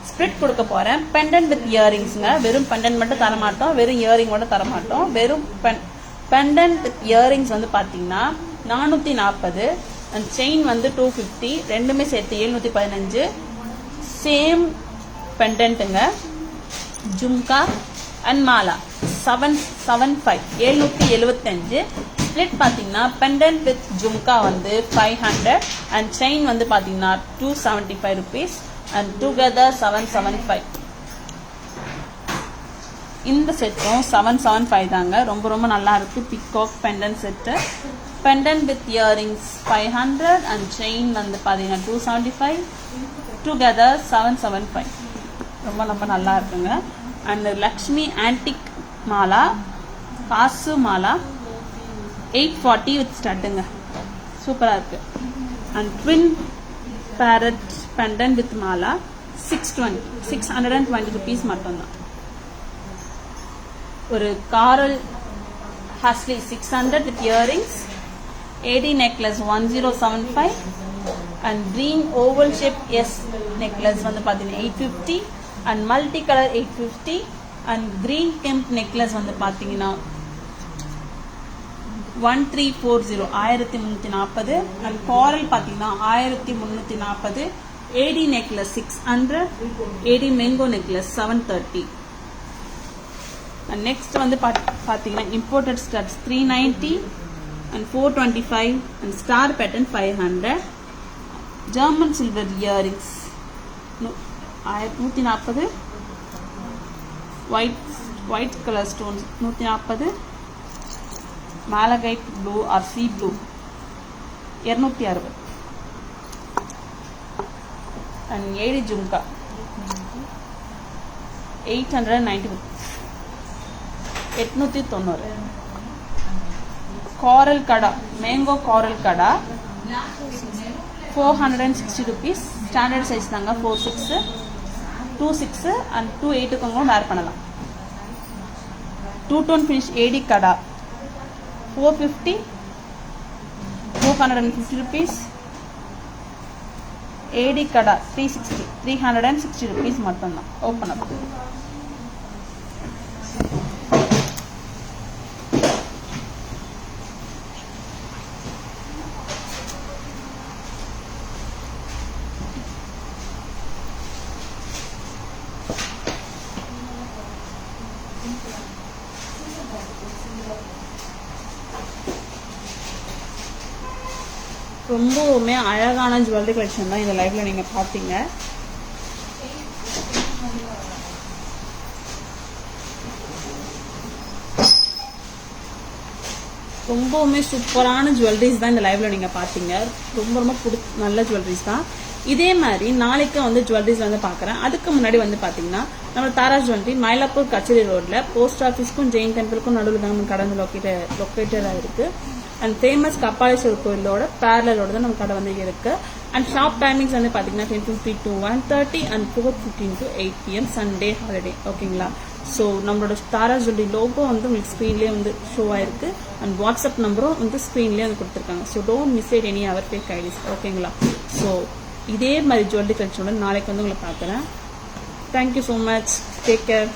ஸ்பிரிட் கொடுக்க போறேன். பெண்டன்ட் வித் இயரிங்ஸ்ங்க. வெறும் பெண்டன்ட் மட்டும் தரமாட்டோம், வெறும் இயரிங் மட்டும் தரமாட்டோம். வெறும் பெண்டன்ட் வித் இயரிங்ஸ் வந்து பாத்தீங்கன்னா 440 அண்ட் செயின் வந்து 250. ரெண்டுமே சேர்த்து 715. சேம் பெண்டன்ட்டுங்க. ஜும்கா அண்ட் மாலா 775 775. ஸ்பிளிட் பாத்தீங்கன்னா பெண்டன்ட் வித் ஜும்கா வந்து 500 அண்ட் செயின் வந்து பாத்தீங்கன்னா 275 ருபீஸ் and together 775. இந்த செட்டும் 775 தாங்க. ரொம்ப நல்லா இருக்கு. Peacock pendant set. Pendant with earrings 500 and chain வந்து பாத்தீங்கன்னா 275. டுகெதர் 775. ரொம்ப நல்லா இருக்குங்க. அண்ட் லக்ஷ்மி ஆன்டிக் மாலா, காசு மாலா 840 வித் ஸ்டட்டுங்க. சூப்பரா இருக்கு. And twin parrot pendant with mala 620 rupees மட்டும்தான். ஒரு coral hasli 600 with earrings. AD necklace 1075 and green oval shape S necklace வந்து பாத்தீங்கன்னா 850 and multi colour 850 and green kemp necklace வந்து பாத்தீங்கன்னா 1340 1340 அண்ட் காரல் பாத்தீங்கன்னா 1340. AD necklace 600, AD mango necklace 730. And next வந்து பாத்தீங்கன்னா imported studs 390 and 425 and star pattern 500. German silver earrings 140. White colour stones 140. Malachite blue R C blue 260. And AD jhumka 890 890. coral kada, mango coral kada 460 rupees. standard size தாங்க 46 26 and 28 க்கு வேர் பண்ணலாம். 2 tone finish AD kada 450 450 rupees. AD kada 360 rupees மட்டும்தான். Open up. ரொம்பவுமே அழகான jewellery collection தான் இந்த லைவ்ல நீங்க பாத்தீங்க. ரொம்பவுமே சூப்பரான ஜுவல்லரிஸ் தான் இந்த லைவ்ல நீங்க பாத்தீங்க. ரொம்ப ரொம்ப நல்ல ஜுவல்லரிஸ் தான். இதே மாதிரி நாளைக்கு வந்து ஜுவல்லரிஸ் வந்து பாக்குறேன். அதுக்கு முன்னாடி வந்து பாத்தீங்கன்னா நம்ம தாரா ஜுவல்லரி மயிலாப்பூர் கச்சேரி ரோட்ல போஸ்ட் ஆபீஸ்க்கும் ஜெயின் டெம்பிளுக்கும் நடுவில் தான் நம்ம கடந்து லொக்கேட்டடா இருக்கு. அண்ட் ஃபேமஸ் கபாலீஸ்வரர் கோயிலோட பேரலோட தான் நம்ம கடை வந்து இருக்கு. அண்ட் ஷாப் டைமிங்ஸ் வந்து பாத்தீங்கன்னா 10:50 to 1:30 and 4:15 to 8 PM Sunday holiday. ஓகேங்களா? ஸோ நம்மளோட தாரா ஜுவல்லரி லோகோ வந்து உங்களுக்கு ஸ்க்ரீன்லேயே வந்து ஷோ ஆயிருக்கு. அண்ட் வாட்ஸ்அப் நம்பரும் வந்து ஸ்க்ரீன்லேயே வந்து கொடுத்துருக்காங்க. So don't miss it any our fake IDs. ஓகேங்களா? ஸோ இதே மாதிரி ஜுவல்லரி கலெக்ஷனோட நாளைக்கு வந்து உங்களை பார்க்குறேன். Thank you so much. Take care.